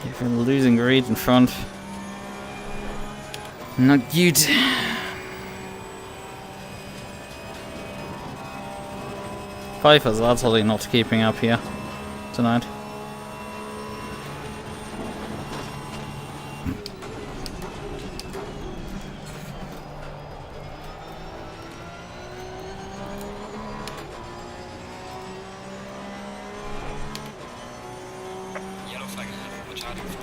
If I'm losing Reed in front. Not good. Pfeiffer's absolutely not keeping up here tonight. Yellow flag ahead. Watch out in front.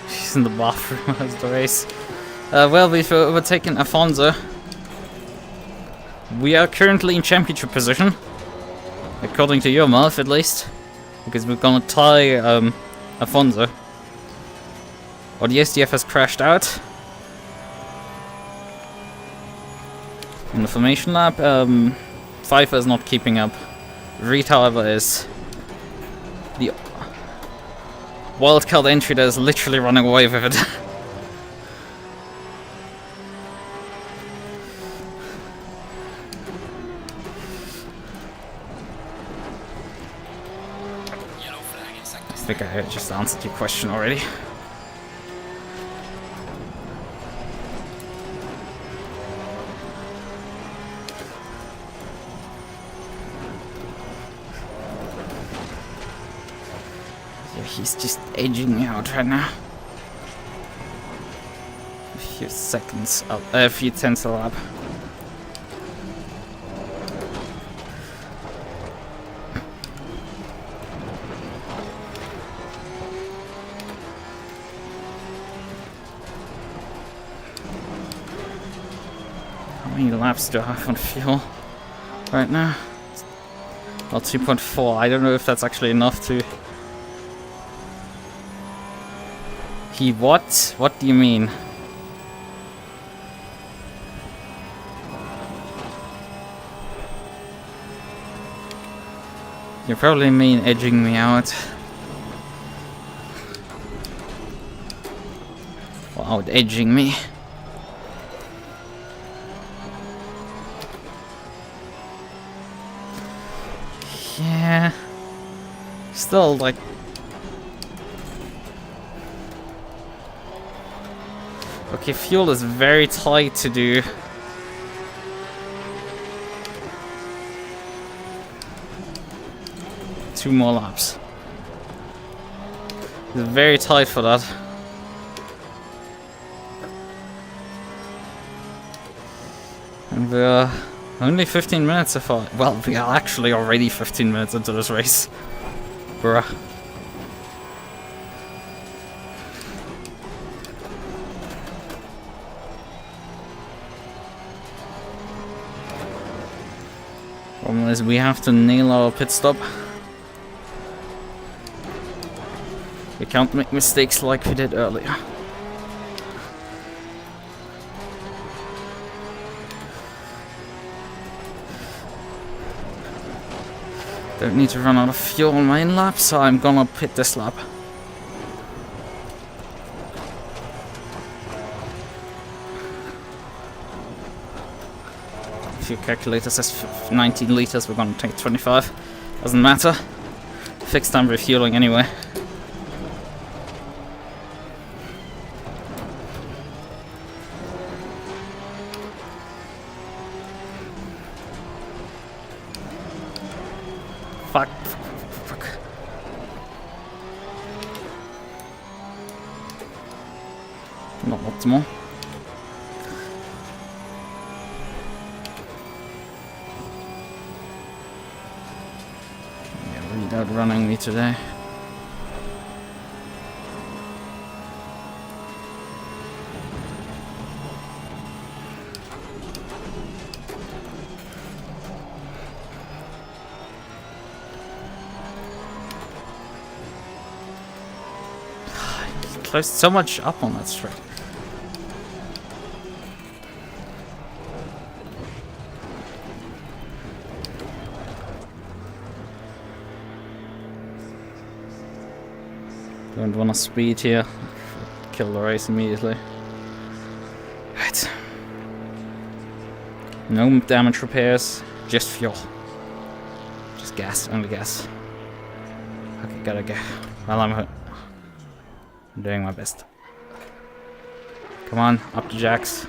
She's in the bathroom as the race. Well, we've overtaken Afonso. We are currently in championship position, according to your mouth at least, because we're gonna tie Afonso. Or the SDF has crashed out in the formation lap. Pfeiffer is not keeping up. Reed, however, is the wildcard entry that is literally running away with it. Yellow flag in sector I think I just answered your question already. Yeah, he's just edging me out right now. A few seconds up, a few tenths a lap. How many laps do I have on fuel right now? Well, 2.4. I don't know if that's actually enough to... He what? What do you mean? You probably mean edging me out. Well, out edging me. Yeah. Still, like... Okay, fuel is very tight to do. Two more laps. It's very tight for that. And we're Only 15 minutes so far. Well, we are actually already 15 minutes into this race. Bruh. Problem is, we have to nail our pit stop. We can't make mistakes like we did earlier. Don't need to run out of fuel on my in lap, so I'm gonna pit this lap. If your calculator says 19 liters, we're gonna take 25. Doesn't matter. Fixed time refueling anyway. Fuck. Not optimal. Yeah, really outrunning me today. Closed so much up on that straight. Don't want to speed here. Kill the race immediately. Right. No damage repairs, just fuel. Just gas, only gas. Okay, gotta go. Well, I'm doing my best. Come on, up to jacks.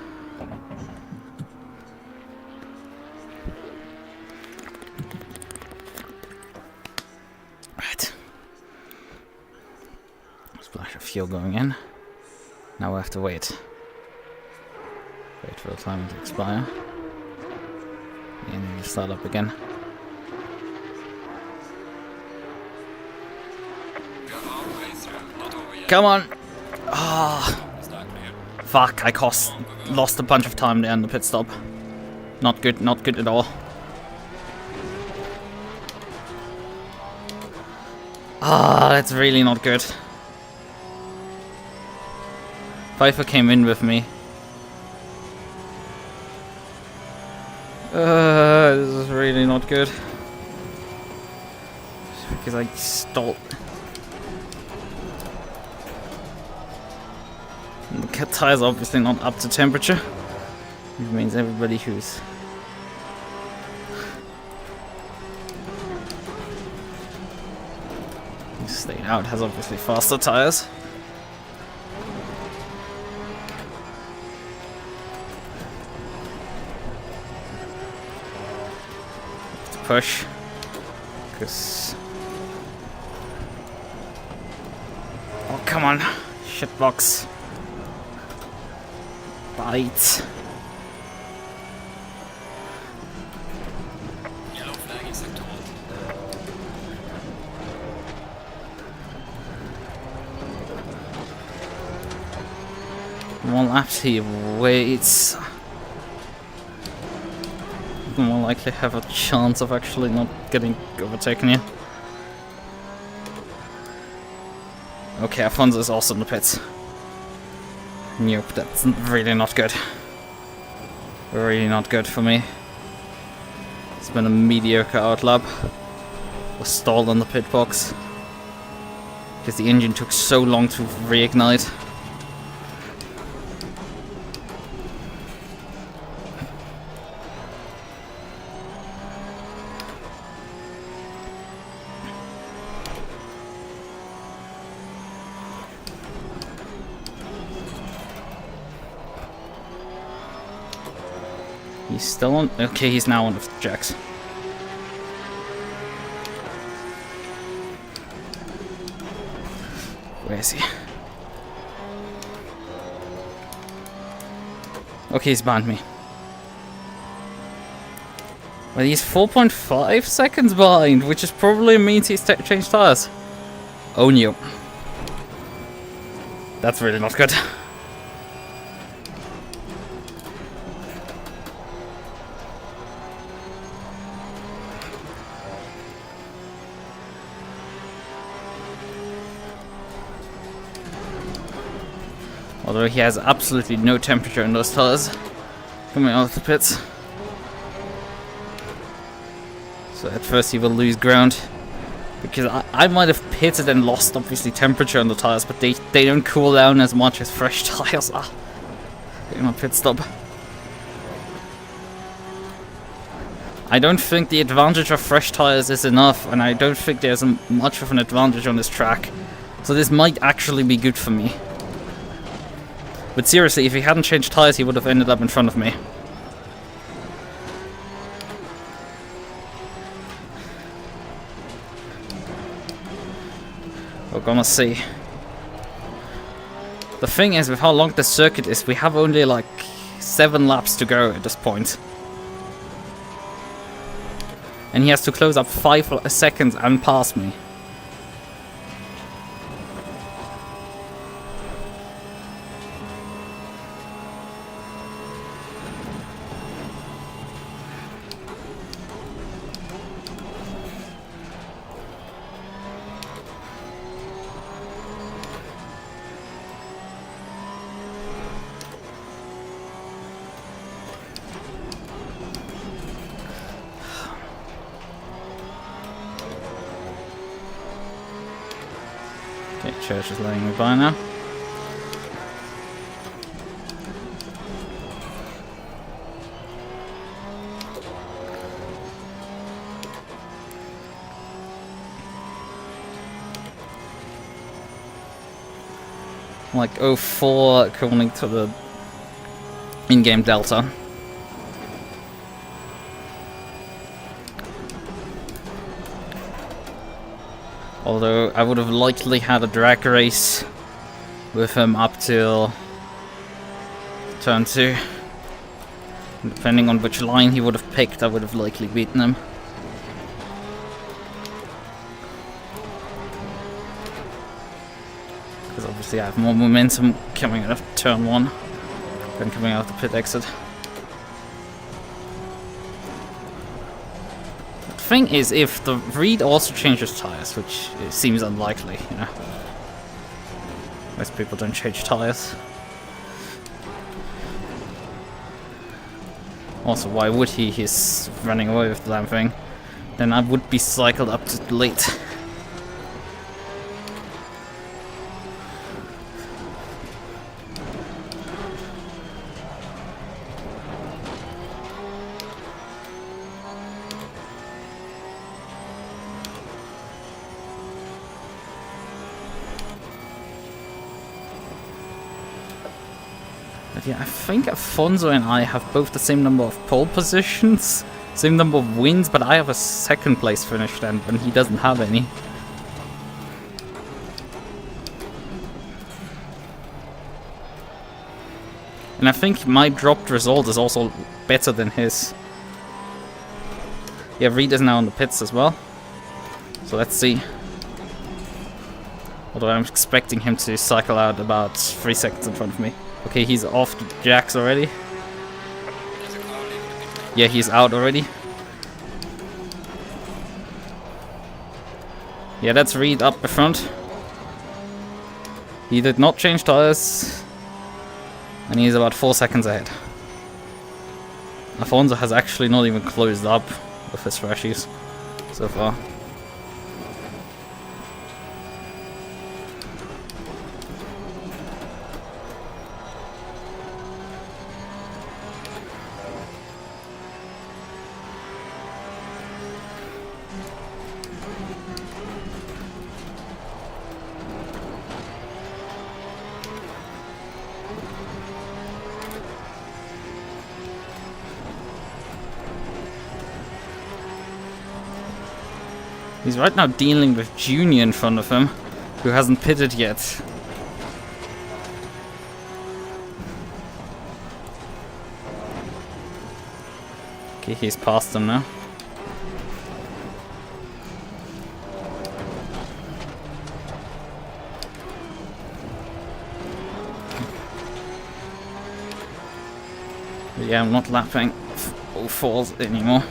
Right. Splash of fuel going in. Now we have to wait. Wait for the timer to expire. And then start up again. Come on! Ah, fuck! I lost a bunch of time there in the pit stop. Not good at all. Ah, that's really not good. Pfeiffer came in with me. This is really not good. Because I stalled. The tire's obviously not up to temperature, which means everybody who's stayed out has obviously faster tires. Have to push, because oh come on, shitbox. Bite. Yellow flag in sector 1. More laps he waits. More likely have a chance of actually not getting overtaken here. Okay, Alfonso is also in the pits. Nope, that's really not good. Really not good for me. It's been a mediocre outlap. Was stalled on the pit box. Because the engine took so long to reignite. He's still on. Okay, he's now on the jacks. Where is he? Okay, he's behind me. Well, he's 4.5 seconds behind, which is probably means he's changed tires. Oh no. That's really not good. Although he has absolutely no temperature in those tires coming out of the pits. So at first he will lose ground. Because I might have pitted and lost obviously temperature on the tires, but they don't cool down as much as fresh tires are. In my pit stop. I don't think the advantage of fresh tires is enough, and I don't think there's much of an advantage on this track. So this might actually be good for me. But seriously, if he hadn't changed tires, he would have ended up in front of me. We're gonna see. The thing is, with how long the circuit is, we have only like 7 laps to go at this point. And he has to close up 5 seconds and pass me. Okay, Church is letting me by now. Like 04 according to the in-game delta. Although I would have likely had a drag race with him up till turn 2. Depending on which line he would have picked, I would have likely beaten him. Because obviously I have more momentum coming out of turn 1 than coming out of the pit exit. Thing is, if the Reed also changes tires, which it seems unlikely, you know. Most people don't change tires. Also, why would he? He's running away with the damn thing. Then I would be cycled up to late. Yeah, I think Afonso and I have both the same number of pole positions, same number of wins, but I have a 2nd place finish then, and he doesn't have any. And I think my dropped result is also better than his. Yeah, Reed is now on the pits as well. So let's see. Although I'm expecting him to cycle out about 3 seconds in front of me. Okay, he's off the jacks already. Yeah, he's out already. Yeah, that's Reed up the front. He did not change tires. And he's about 4 seconds ahead. Afonso has actually not even closed up with his freshies so far. He's right now dealing with Junior in front of him, who hasn't pitted yet. Okay, he's past him now. But yeah, I'm not lapping all fours anymore.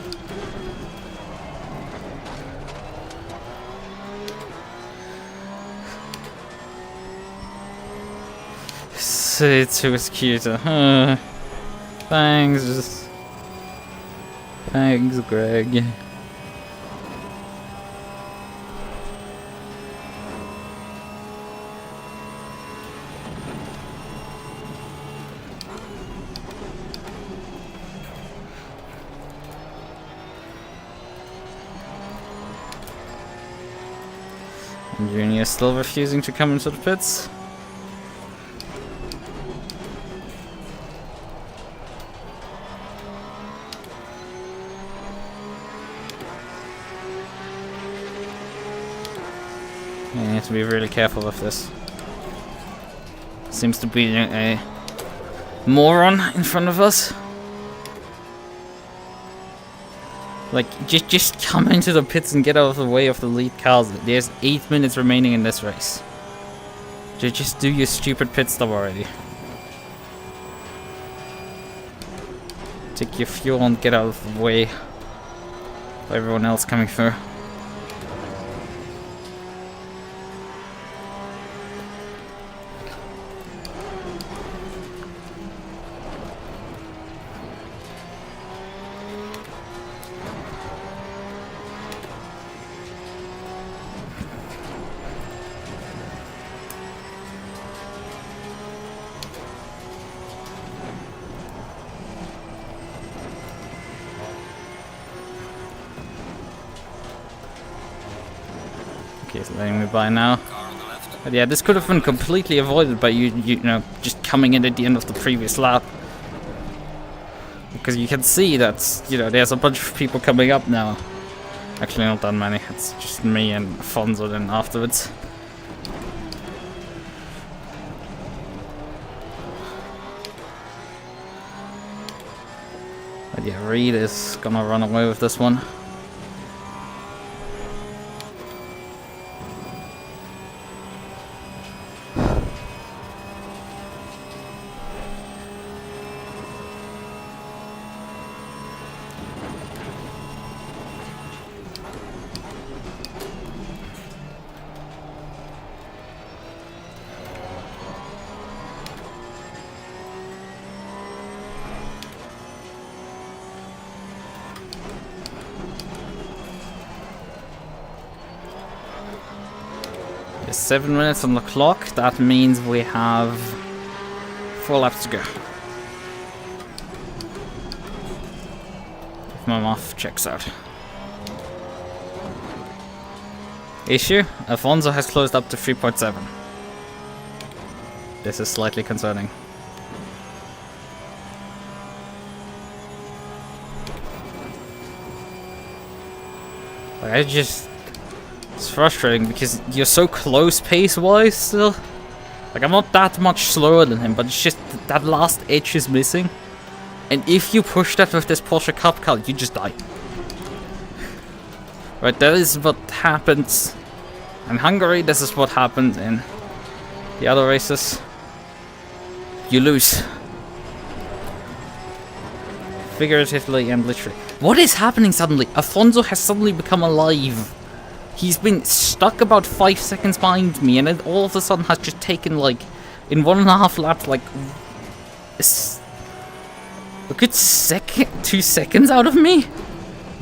It's too cute. Thanks. Thanks, Greg. And Junior still refusing to come into the pits. You need to be really careful with this. Seems to be a moron in front of us. Like, just come into the pits and get out of the way of the lead cars. There's 8 minutes remaining in this race. Just do your stupid pit stop already. Take your fuel and get out of the way of everyone else coming through. Okay, it's letting me by now. But yeah, this could have been completely avoided by you know, just coming in at the end of the previous lap. Because you can see that, you know, there's a bunch of people coming up now. Actually, not that many. It's just me and Afonso then afterwards. But yeah, Reed is gonna run away with this one. There's 7 minutes on the clock. That means we have 4 laps to go. If my math checks out. Issue: Afonso has closed up to 3.7. This is slightly concerning. Like, it's frustrating because you're so close pace-wise still. Like, I'm not that much slower than him, but it's just that last edge is missing. And if you push that with this Porsche Cup car, you just die. Right, that is what happens in Hungary, this is what happens in the other races. You lose. Figuratively and literally. What is happening suddenly? Afonso has suddenly become alive. He's been stuck about 5 seconds behind me, and then all of a sudden has just taken, like, in 1.5 laps, like, a good 2 seconds out of me?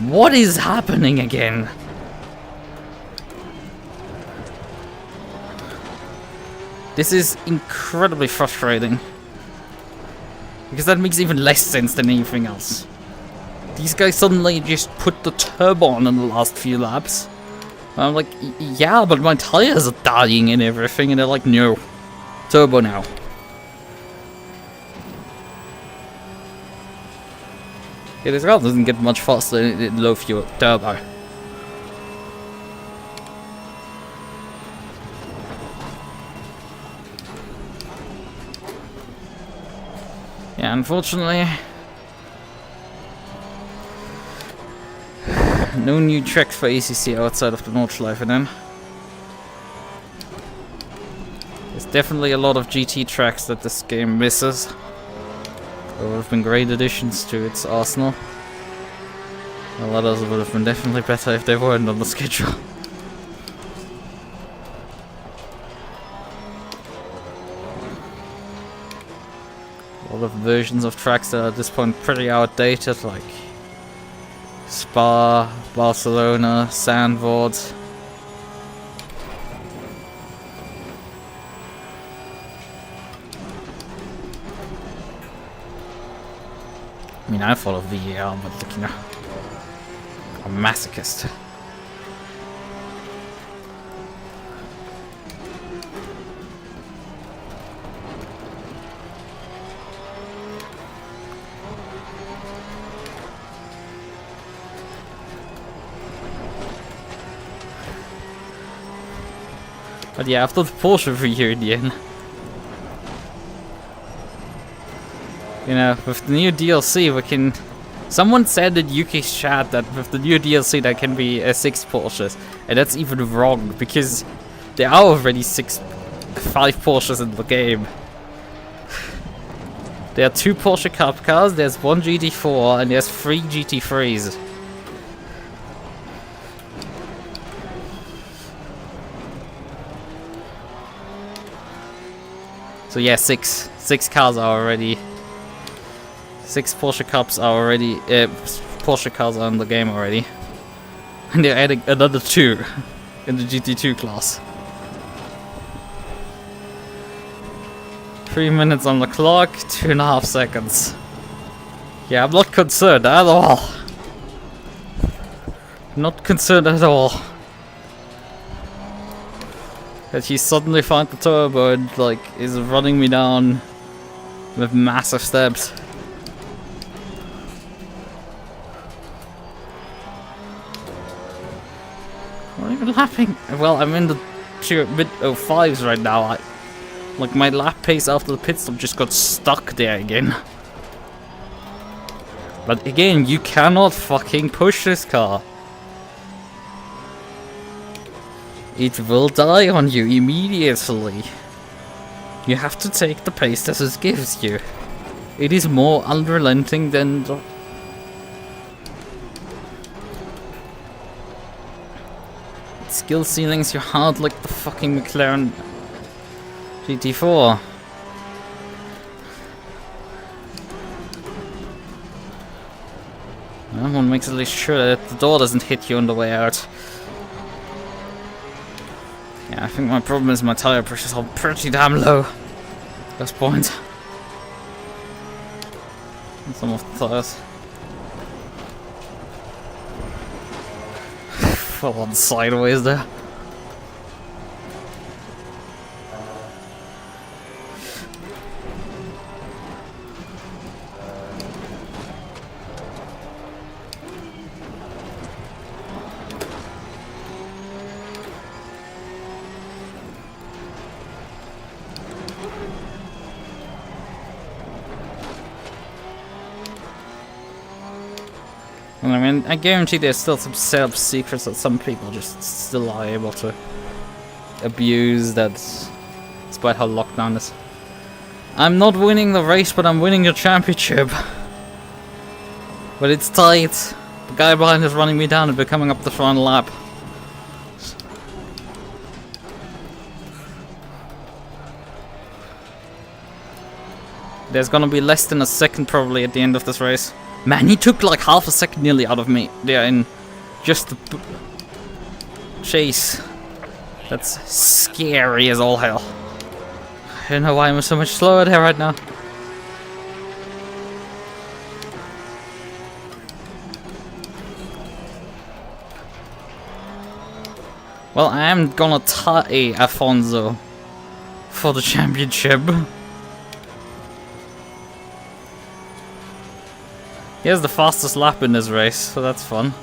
What is happening again? This is incredibly frustrating. Because that makes even less sense than anything else. These guys suddenly just put the turbo on in the last few laps. I'm like, yeah, but my tires are dying and everything, and they're like, no, turbo now. Yeah, this car doesn't get much faster in low fuel turbo. Yeah, unfortunately, no new tracks for ACC outside of the Nordschleife then. There's definitely a lot of GT tracks that this game misses. They would have been great additions to its arsenal. A lot of them would have been definitely better if they weren't on the schedule. A lot of versions of tracks that are at this point pretty outdated, like Spa, Barcelona, Sandvoort. I mean, I follow VAR, but like, you know, I'm a masochist. But yeah, after the Porsche reunion, you know, with the new DLC we can... Someone said in UK's chat that with the new DLC there can be 6 Porsches, and that's even wrong, because there are already 5 Porsches in the game. There are 2 Porsche Cup cars, there's 1 GT4, and there's 3 GT3s. So yeah, 6 cars are already... 6 Porsche Cups are already... Porsche cars are in the game already. And they're adding another 2 in the GT2 class. 3 minutes on the clock, 2.5 seconds. Yeah, I'm not concerned at all. Not concerned at all. That he suddenly found the turbo and like is running me down with massive steps. What are you lapping? Well, I'm in the mid 05s right now. Like my lap pace after the pit stop just got stuck there again. But again, you cannot fucking push this car. It will die on you immediately. You have to take the pace that it gives you. It is more unrelenting than the... Skill ceilings you hard like the fucking McLaren GT4. Well, one makes at least sure that the door doesn't hit you on the way out. Yeah, I think my problem is my tire pressures are pretty damn low at this point. And some of the tires. Full on sideways there. I mean, I guarantee there's still some setup secrets that some people just still are able to abuse, that despite how locked down is. I'm not winning the race, but I'm winning the championship. But it's tight. The guy behind is running me down and we're coming up the final lap. There's gonna be less than a second probably at the end of this race. Man, he took like half a second nearly out of me there in just the chase. That's scary as all hell. I don't know why I'm so much slower there right now. Well, I am gonna tie Afonso for the championship. He has the fastest lap in this race, so that's fun.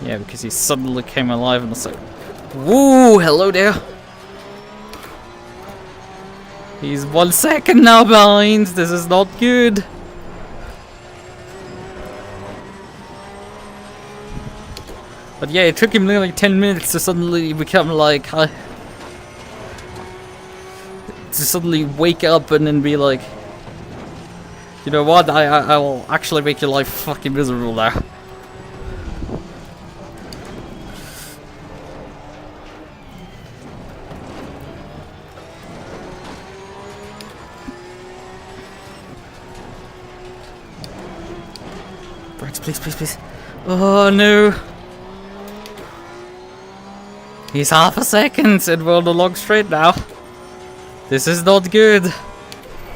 Yeah, because he suddenly came alive and was like, woo, hello there. He's 1 second now behind. This is not good. But yeah, it took him nearly 10 minutes to suddenly become like... to suddenly wake up and then be like... You know what, I will actually make your life fucking miserable now. Brakes, please, please, please. Oh no. He's half a second and we're on the long straight now. This is not good.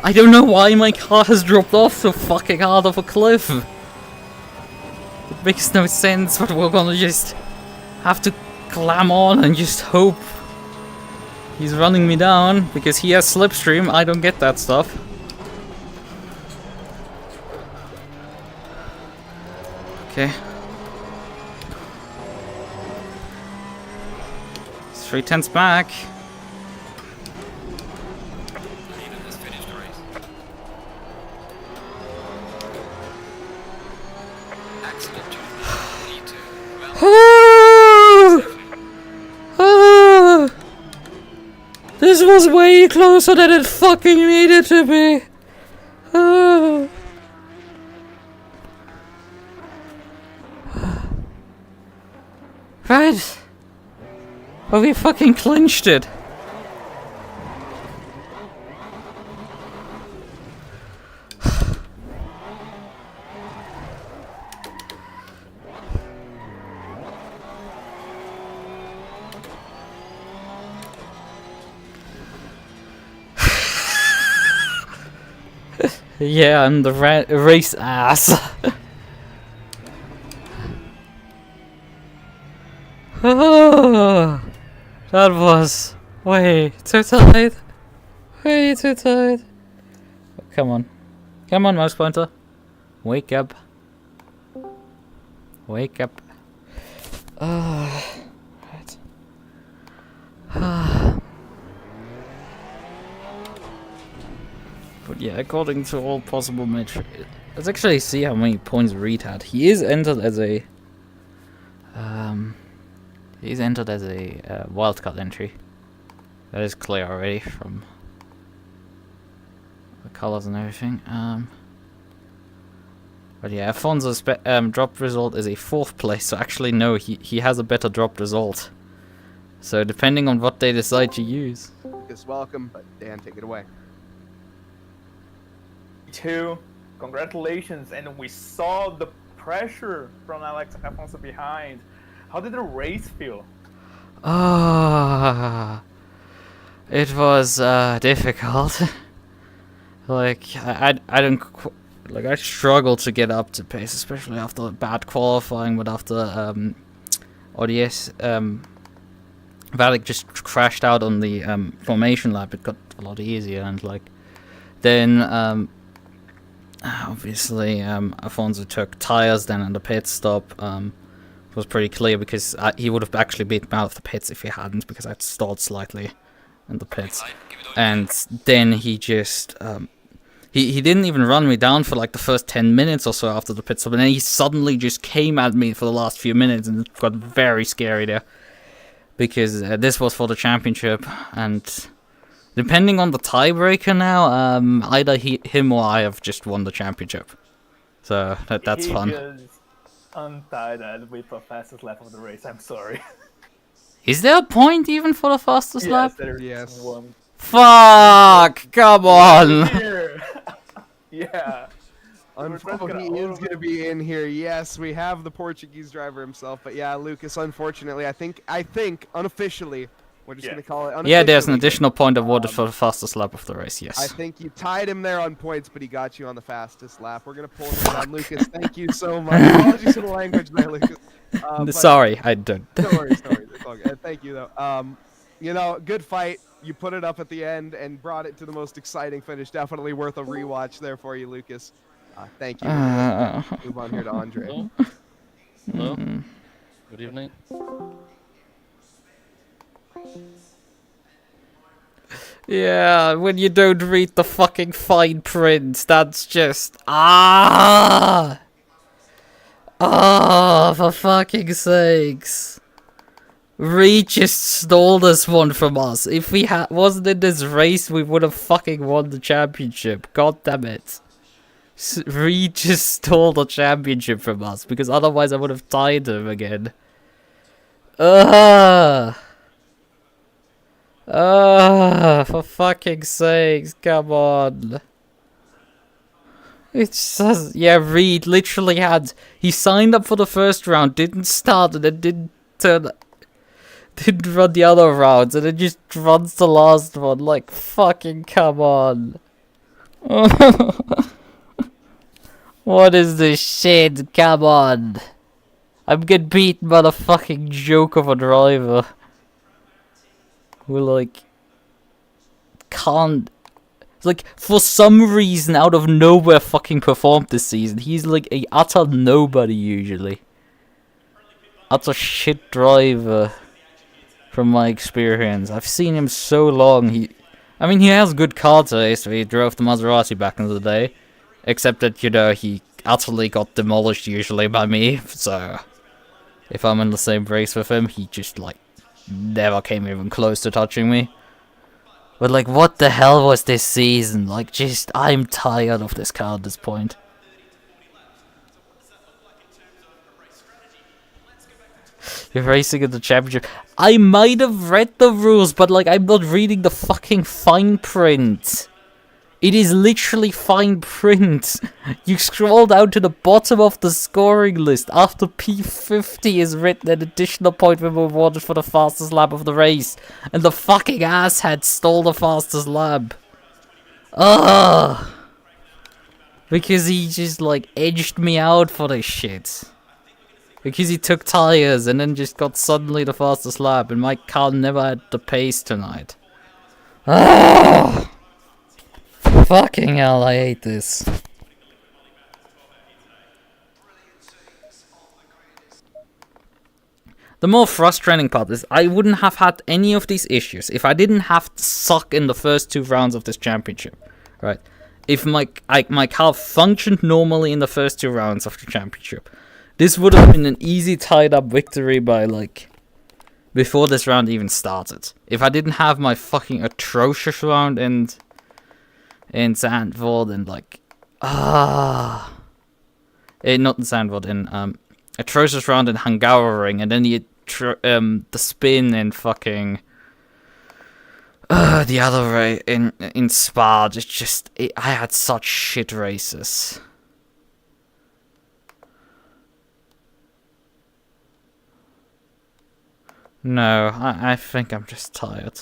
I don't know why my car has dropped off so fucking hard off a cliff. It makes no sense, but we're gonna just have to climb on and just hope he's running me down, because he has slipstream. I don't get that stuff. Okay. 3/10 back. Even has finished the race. Excellent job. Need to. Well, This was way closer than it fucking needed to be. Right. Well, we fucking clinched it. Yeah, I'm the race ass. Oh, that was way too tight. Way too tight. Oh, come on. Come on, mouse pointer. Wake up. Wake up. Right. But yeah, according to all possible metrics, let's actually see how many points Reed had. He is entered as a wildcard entry. That is clear already from the colors and everything. But yeah, Afonso's drop result is a 4th place, so actually no, he has a better drop result. So depending on what they decide to use. Lucas, welcome, but Dan, take it away. Two, congratulations, and we saw the pressure from Alex Afonso behind. How did the race feel? It was difficult. Like I don't like I struggle to get up to pace, especially after bad qualifying. But after ODS, Valak just crashed out on the formation lap. It got a lot easier, and like then obviously Afonso took tires. Then on the pit stop, it was pretty clear because he would have actually beaten me out of the pits if he hadn't, because I'd stalled slightly in the pits. And then he just he didn't even run me down for like the first 10 minutes or so after the pit stop, and then he suddenly just came at me for the last few minutes, and it got very scary there, because this was for the championship, and depending on the tiebreaker now, either him or I have just won the championship, so that's fun. Just untied that with the fastest lap of the race. I'm sorry. Is there a point even for the fastest lap? Yes. One. Fuck! Come on! Here. Yeah. Unfortunately, he is going to be in here. Yes, we have the Portuguese driver himself, but yeah, Lucas, unfortunately, I think unofficially, we're just going to call it unofficially. Yeah, there's an additional point awarded for the fastest lap of the race, yes. I think you tied him there on points, but he got you on the fastest lap. We're going to pull him down. Lucas, thank you so much. Apologies for the language there, Lucas. Sorry, I don't. No worries, no worries. It's all good. Thank you, though. You know, good fight. You put it up at the end and brought it to the most exciting finish. Definitely worth a rewatch there for you, Lucas. Thank you. Move on here to Andre. Hello. Hello. Good evening. Yeah, when you don't read the fucking fine print, that's just... for fucking sakes. Reed just stole this one from us. If we wasn't in this race, we would have fucking won the championship. God damn it. Reed just stole the championship from us, because otherwise I would have tied him again. For fucking sakes, come on. It says, yeah, Reed literally he signed up for the first round, didn't start, and then didn't run the other rounds, and then just runs the last one. Like, fucking come on. What is this shit? Come on. I'm getting beaten by the fucking joke of a driver. Who, like, can't... Like, for some reason, out of nowhere fucking performed this season. He's like a utter nobody, usually. Utter shit driver. From my experience. I've seen him so long. I mean, he has good car taste. He drove the Maserati back in the day. Except that, you know, he utterly got demolished usually by me. So, if I'm in the same race with him, he just, like, never came even close to touching me. But, like, what the hell was this season? Like, just, I'm tired of this car at this point. You're racing in the championship. I might have read the rules, but, like, I'm not reading the fucking fine print. It is literally fine print. You scroll down to the bottom of the scoring list. After P50 is written, an additional point will be awarded for the fastest lap of the race. And the fucking asshat stole the fastest lap. Ugh. Because he just, like, edged me out for this shit. Because he took tires and then just got suddenly the fastest lap. And my car never had the pace tonight. Ugh. Fucking hell, I hate this. The more frustrating part is I wouldn't have had any of these issues if I didn't have to suck in the first 2 rounds of this championship. Right? If my car functioned normally in the first 2 rounds of the championship, this would have been an easy tied up victory by, like, before this round even started. If I didn't have my fucking atrocious round in Zandvoort and, like, not in Zandvoort, in atrocious round in Hungaroring, and then the spin in fucking the other race in Spa. It's just I had such shit races. No, I think I'm just tired.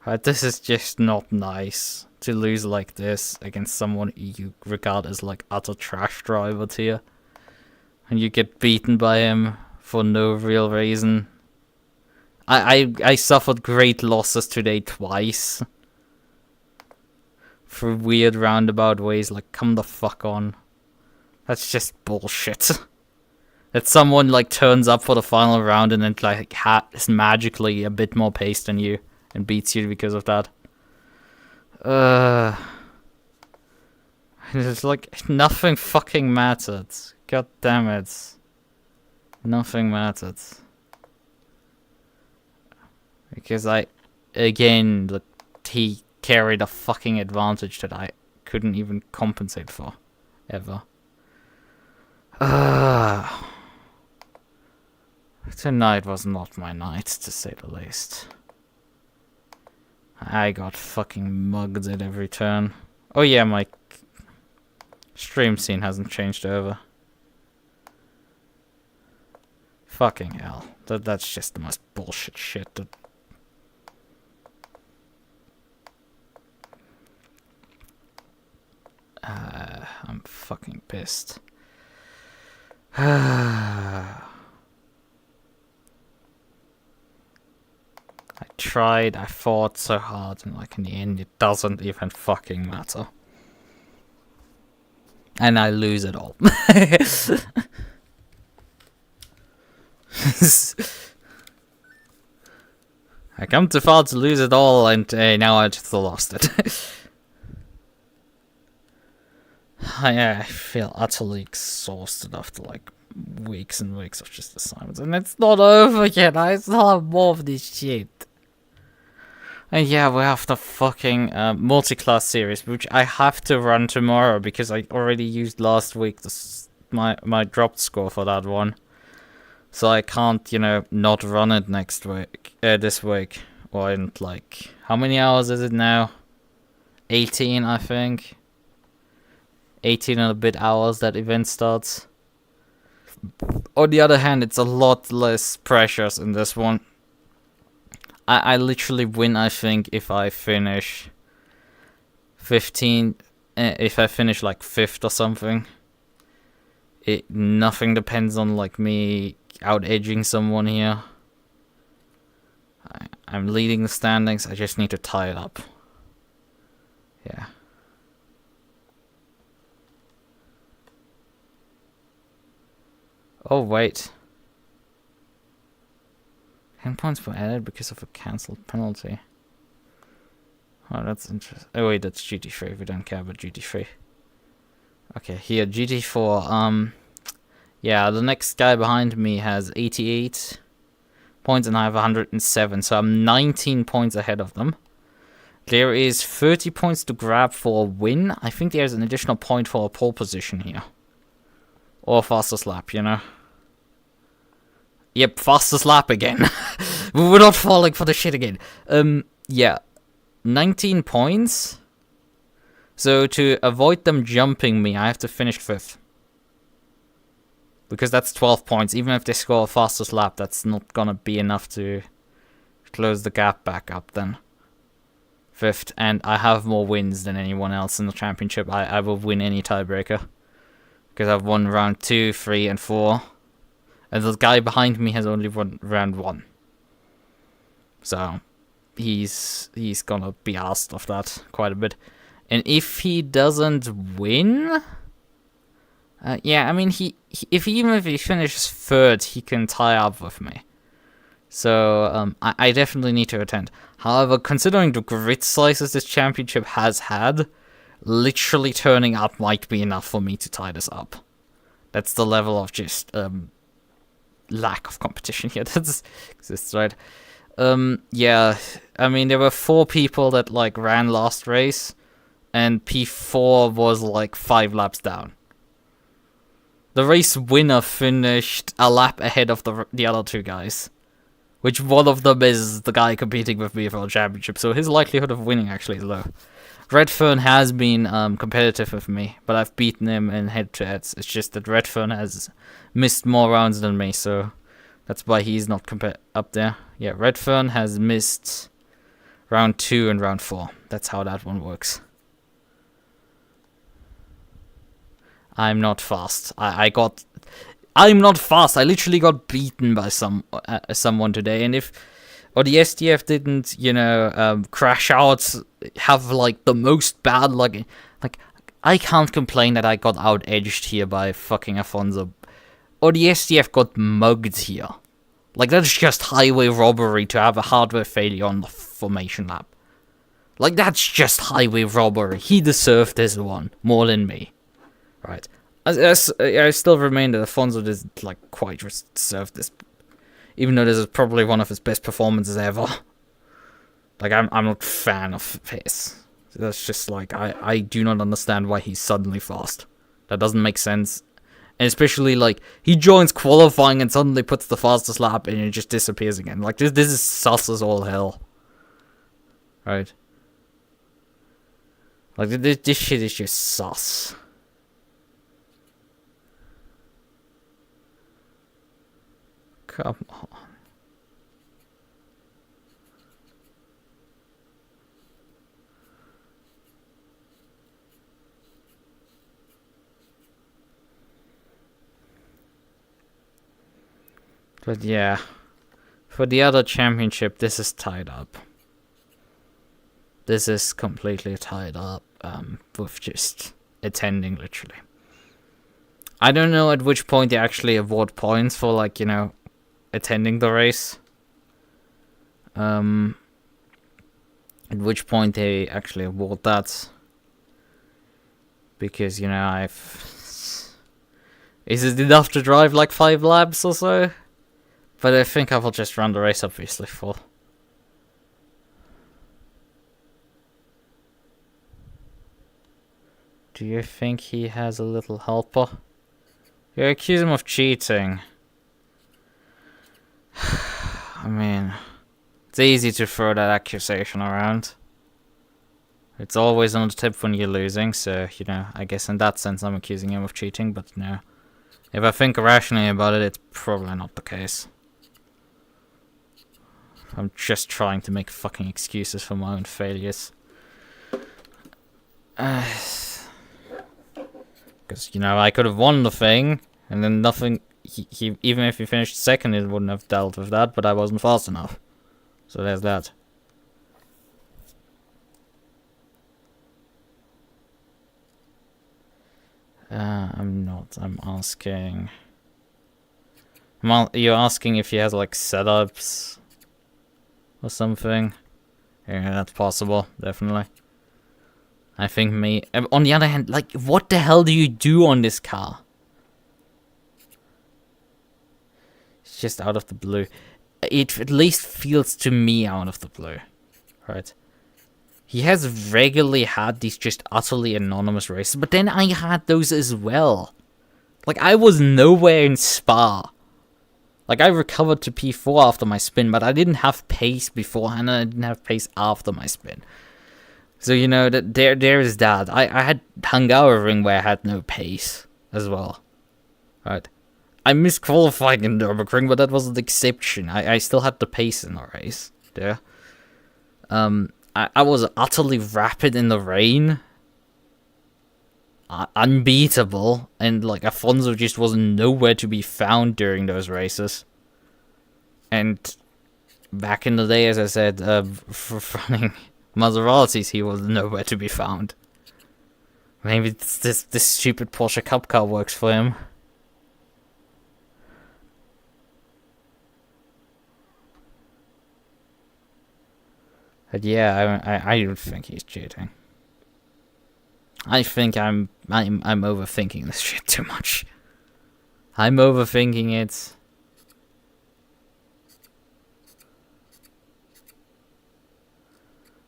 Right, this is just not nice to lose like this against someone you regard as like utter trash driver tier. And you get beaten by him for no real reason. I suffered great losses today twice. For weird roundabout ways, like, come the fuck on. That's just bullshit. That someone, like, turns up for the final round and then, like, has magically a bit more pace than you and beats you because of that. It's like, nothing fucking mattered. God damn it. Nothing mattered. Because again, he carried a fucking advantage that I couldn't even compensate for. Ever. Tonight was not my night, to say the least. I got fucking mugged at every turn. Oh yeah, my stream scene hasn't changed over. Fucking hell. That's just the most bullshit shit that... I'm fucking pissed. I tried, I fought so hard, and like in the end it doesn't even fucking matter. And I lose it all. I come too far to lose it all, and now I just lost it. I feel utterly exhausted after like weeks and weeks of just assignments, and it's not over yet. I still have more of this shit. And yeah, we have the fucking multi-class series, which I have to run tomorrow because I already used last week my dropped score for that one. So I can't, you know, not run it next week, this week. Or in like, how many hours is it now? 18, I think. 18 and a bit hours that event starts. On the other hand, it's a lot less pressures in this one. I literally win, I think, if I finish 15, if I finish like 5th or something. Nothing depends on like me out-edging someone here. I'm leading the standings, I just need to tie it up. Yeah. Oh, wait. 10 points were added because of a cancelled penalty. Oh, that's interesting. Oh, wait, that's GT3. We don't care about GT3. Okay, here, GT4. Yeah, the next guy behind me has 88 points and I have 107. So I'm 19 points ahead of them. There is 30 points to grab for a win. I think there's an additional point for a pole position here. Or fastest lap, you know. Yep, fastest lap again. We're not falling for the shit again. Yeah. 19 points. So to avoid them jumping me, I have to finish 5th. Because that's 12 points. Even if they score a fastest lap, that's not gonna be enough to close the gap back up then. 5th. And I have more wins than anyone else in the championship. I will win any tiebreaker. Because I've won round 2, 3, and 4. And the guy behind me has only won round 1. So, he's gonna be asked of that quite a bit. And if he doesn't win... yeah, I mean, even if he finishes 3rd, he can tie up with me. So, I definitely need to attend. However, considering the grid sizes this championship has had, literally turning up might be enough for me to tie this up. That's the level of just, lack of competition here that exists, right? Yeah, I mean, there were 4 people that, like, ran last race, and P4 was, like, 5 laps down. The race winner finished a lap ahead of the other 2 guys, which one of them is the guy competing with me for a championship, so his likelihood of winning actually is low. Redfern has been competitive with me, but I've beaten him in head-to-heads. It's just that Redfern has missed more rounds than me, so that's why he's not up there. Yeah, Redfern has missed round 2 and round 4. That's how that one works. I'm not fast. I'm not fast. I literally got beaten by someone today, and or the SDF didn't, you know, crash out, have, like, the most bad luck. Like, I can't complain that I got out-edged here by fucking Afonso. Or the SDF got mugged here. Like, that's just highway robbery to have a hardware failure on the formation lap. Like, that's just highway robbery. He deserved this one more than me. Right. I still remain that Afonso doesn't, like, quite deserve this. Even though this is probably one of his best performances ever. Like, I'm not a fan of his. That's just like, I do not understand why he's suddenly fast. That doesn't make sense. And especially, like, he joins qualifying and suddenly puts the fastest lap and it just disappears again. Like, this is sus as all hell. Right? Like, this shit is just sus. Come on. But yeah, for the other championship, this is tied up. This is completely tied up with just attending, literally. I don't know at which point they actually award points for, like, you know, attending the race. At which point they actually award that. Because, you know, is it enough to drive like 5 laps or so? But I think I will just run the race obviously for. Do you think he has a little helper? You accuse him of cheating. I mean, it's easy to throw that accusation around. It's always on the tip when you're losing, so, you know, I guess in that sense I'm accusing him of cheating, but no. If I think rationally about it, it's probably not the case. I'm just trying to make fucking excuses for my own failures. Because, you know, I could have won the thing, and then nothing... He even if he finished second, it wouldn't have dealt with that, but I wasn't fast enough. So there's that. I'm not. I'm asking... You're asking if he has, like, setups... or something? Yeah, that's possible, definitely. I think me... On the other hand, like, what the hell do you do on this car? It's just out of the blue. It at least feels to me out of the blue. Right? He has regularly had these just utterly anonymous races, but then I had those as well. Like, I was nowhere in Spa. Like, I recovered to P4 after my spin, but I didn't have pace beforehand, and I didn't have pace after my spin. So, you know, that there is that. I had Hungaroring where I had no pace as well. Right? I misqualified in Nürburgring, but that was an exception. I still had the pace in the race. There. I was utterly rapid in the rain. Unbeatable. And, like, Afonso just was nowhere to be found during those races. And back in the day, as I said, for running Maseratis, he was nowhere to be found. Maybe this stupid Porsche Cup car works for him. But yeah, I don't think he's cheating. I think I'm overthinking this shit too much. I'm overthinking it.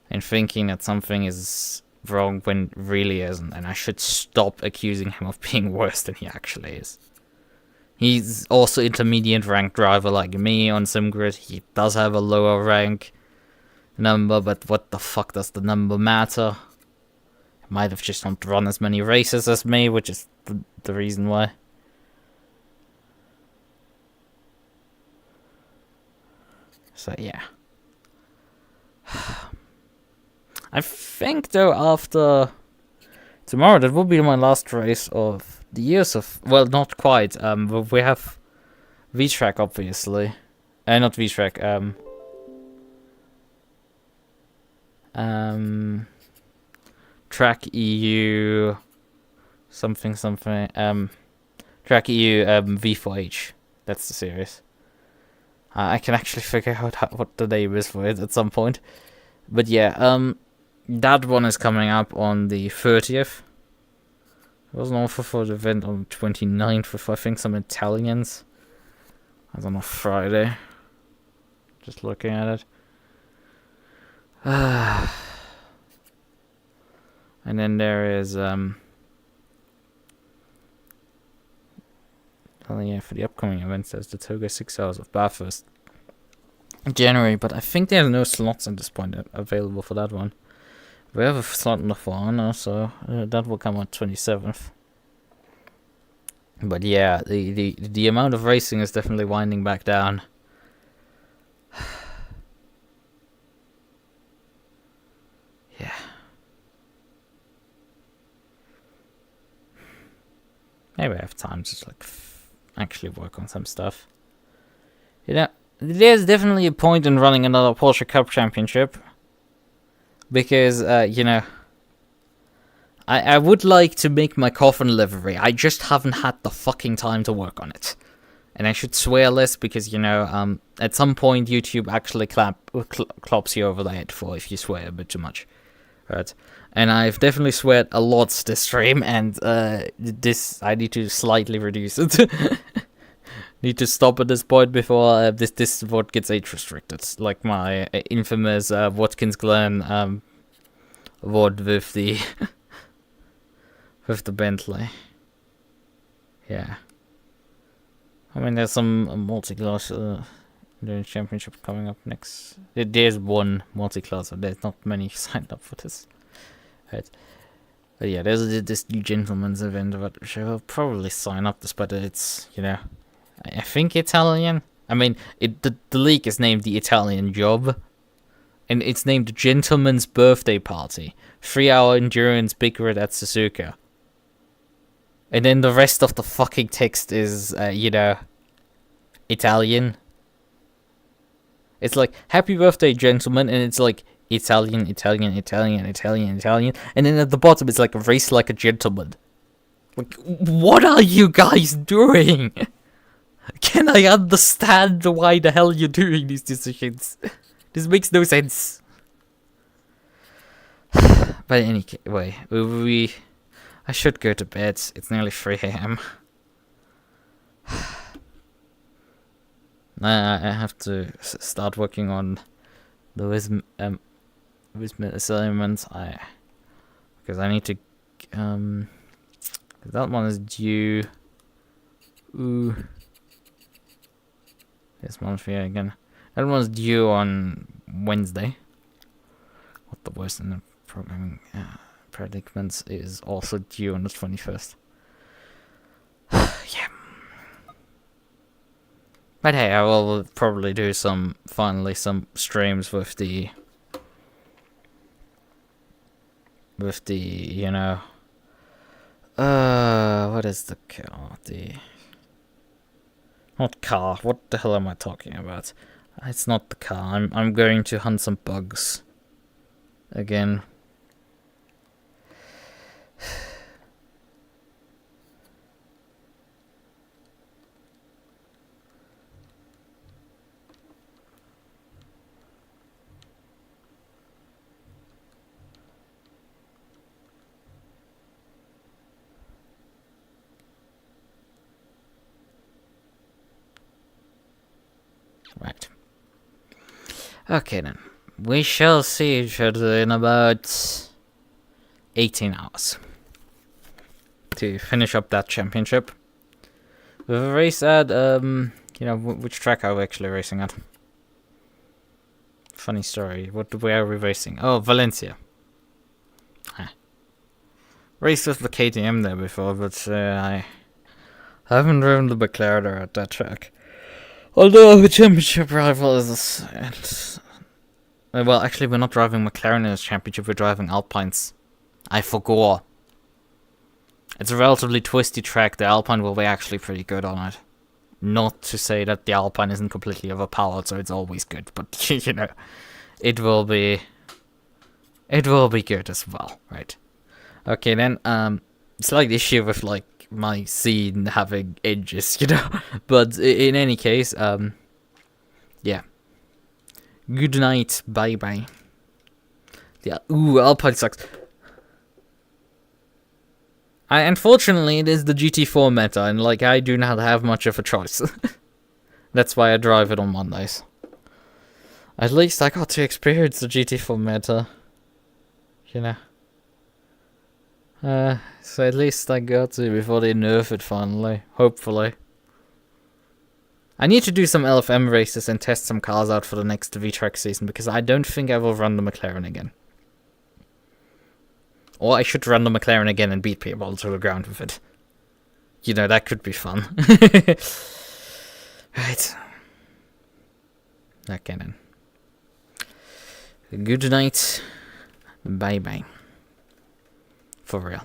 And thinking that something is wrong when really isn't, and I should stop accusing him of being worse than he actually is. He's also intermediate ranked driver like me on SimGrid. He does have a lower rank number, but what the fuck does the number matter? He might have just not run as many races as me, which is the reason why. So yeah. I think though after tomorrow that will be my last race of the years of, well, not quite. We have V-Track obviously. Not V-Track. Track EU something. Track EU V4H. That's the series. I can actually figure out what the name is for it at some point. But yeah, that one is coming up on the 30th. There was an offer for the event on the 29th with, I think, some Italians. I don't know, Friday. Just looking at it. And then there is, oh yeah, for the upcoming events, there's the Toga 6 Hours of Bathurst. January, but I think there's no slots at this point available for that one. We have a slot in the Foreigner, so that will come on 27th. But yeah, the amount of racing is definitely winding back down. Yeah. Maybe I have time to like actually work on some stuff. You know, there's definitely a point in running another Porsche Cup Championship. Because, you know, I would like to make my coffin livery. I just haven't had the fucking time to work on it. And I should swear less because, you know, at some point YouTube actually claps you over the head for if you swear a bit too much. Right? And I've definitely sweared a lot this stream, and this I need to slightly reduce it. Need to stop at this point before this VOD gets age restricted. Like my infamous Watkins Glen VOD with the with the Bentley. Yeah. I mean, there's some multi-class endurance championship coming up next. There's one multi-class, so there's not many signed up for this. Right. But yeah, there's this new gentleman's event, which I will probably sign up, despite it's, you know, I think Italian. I mean, the league is named the Italian Job, and it's named the Gentleman's Birthday Party. 3-hour endurance big red at Suzuka. And then the rest of the fucking text is, you know, Italian. It's like, happy birthday, gentlemen, and it's like, Italian, Italian, Italian, Italian, Italian. And then at the bottom, it's like, race like a gentleman. Like, what are you guys doing? Can I understand why the hell you're doing these decisions? This makes no sense. But anyway, I should go to bed. It's nearly 3 AM. I have to start working on the wisdom assignment. Because I need to that one is due. Ooh, this month here again. That one's due on Wednesday. What the worst in the programming predicaments is also due on the 21st. Yeah. But hey, I will probably do finally some streams with the, you know, what is the car? Not car, what the hell am I talking about? It's not the car, I'm going to hunt some bugs. Again. Right. Okay then. We shall see each other in about 18 hours. To finish up that championship. With a race at, you know, which track are we actually racing at? Funny story. Where are we racing? Oh, Valencia. Raced with the KTM there before, but I haven't driven the McLaren at that track. Although the championship rival is... well, actually, we're not driving McLaren in this championship, we're driving Alpines. I forgot. It's a relatively twisty track, the Alpine will be actually pretty good on it. Not to say that the Alpine isn't completely overpowered, so it's always good, but, you know, it will be good as well, right? Okay, then, slight issue with, like, my scene having edges, you know, but in any case, yeah. Good night, bye bye. Yeah, ooh, Alpine sucks. Unfortunately, it is the GT4 meta, and like I do not have much of a choice. That's why I drive it on Mondays. At least I got to experience the GT4 meta, you know. So at least I got to before they nerf it finally, hopefully. I need to do some LFM races and test some cars out for the next V-Track season, because I don't think I will run the McLaren again. Or I should run the McLaren again and beat people to the ground with it. You know, that could be fun. Right. Okay then. Good night. Bye bye. For real.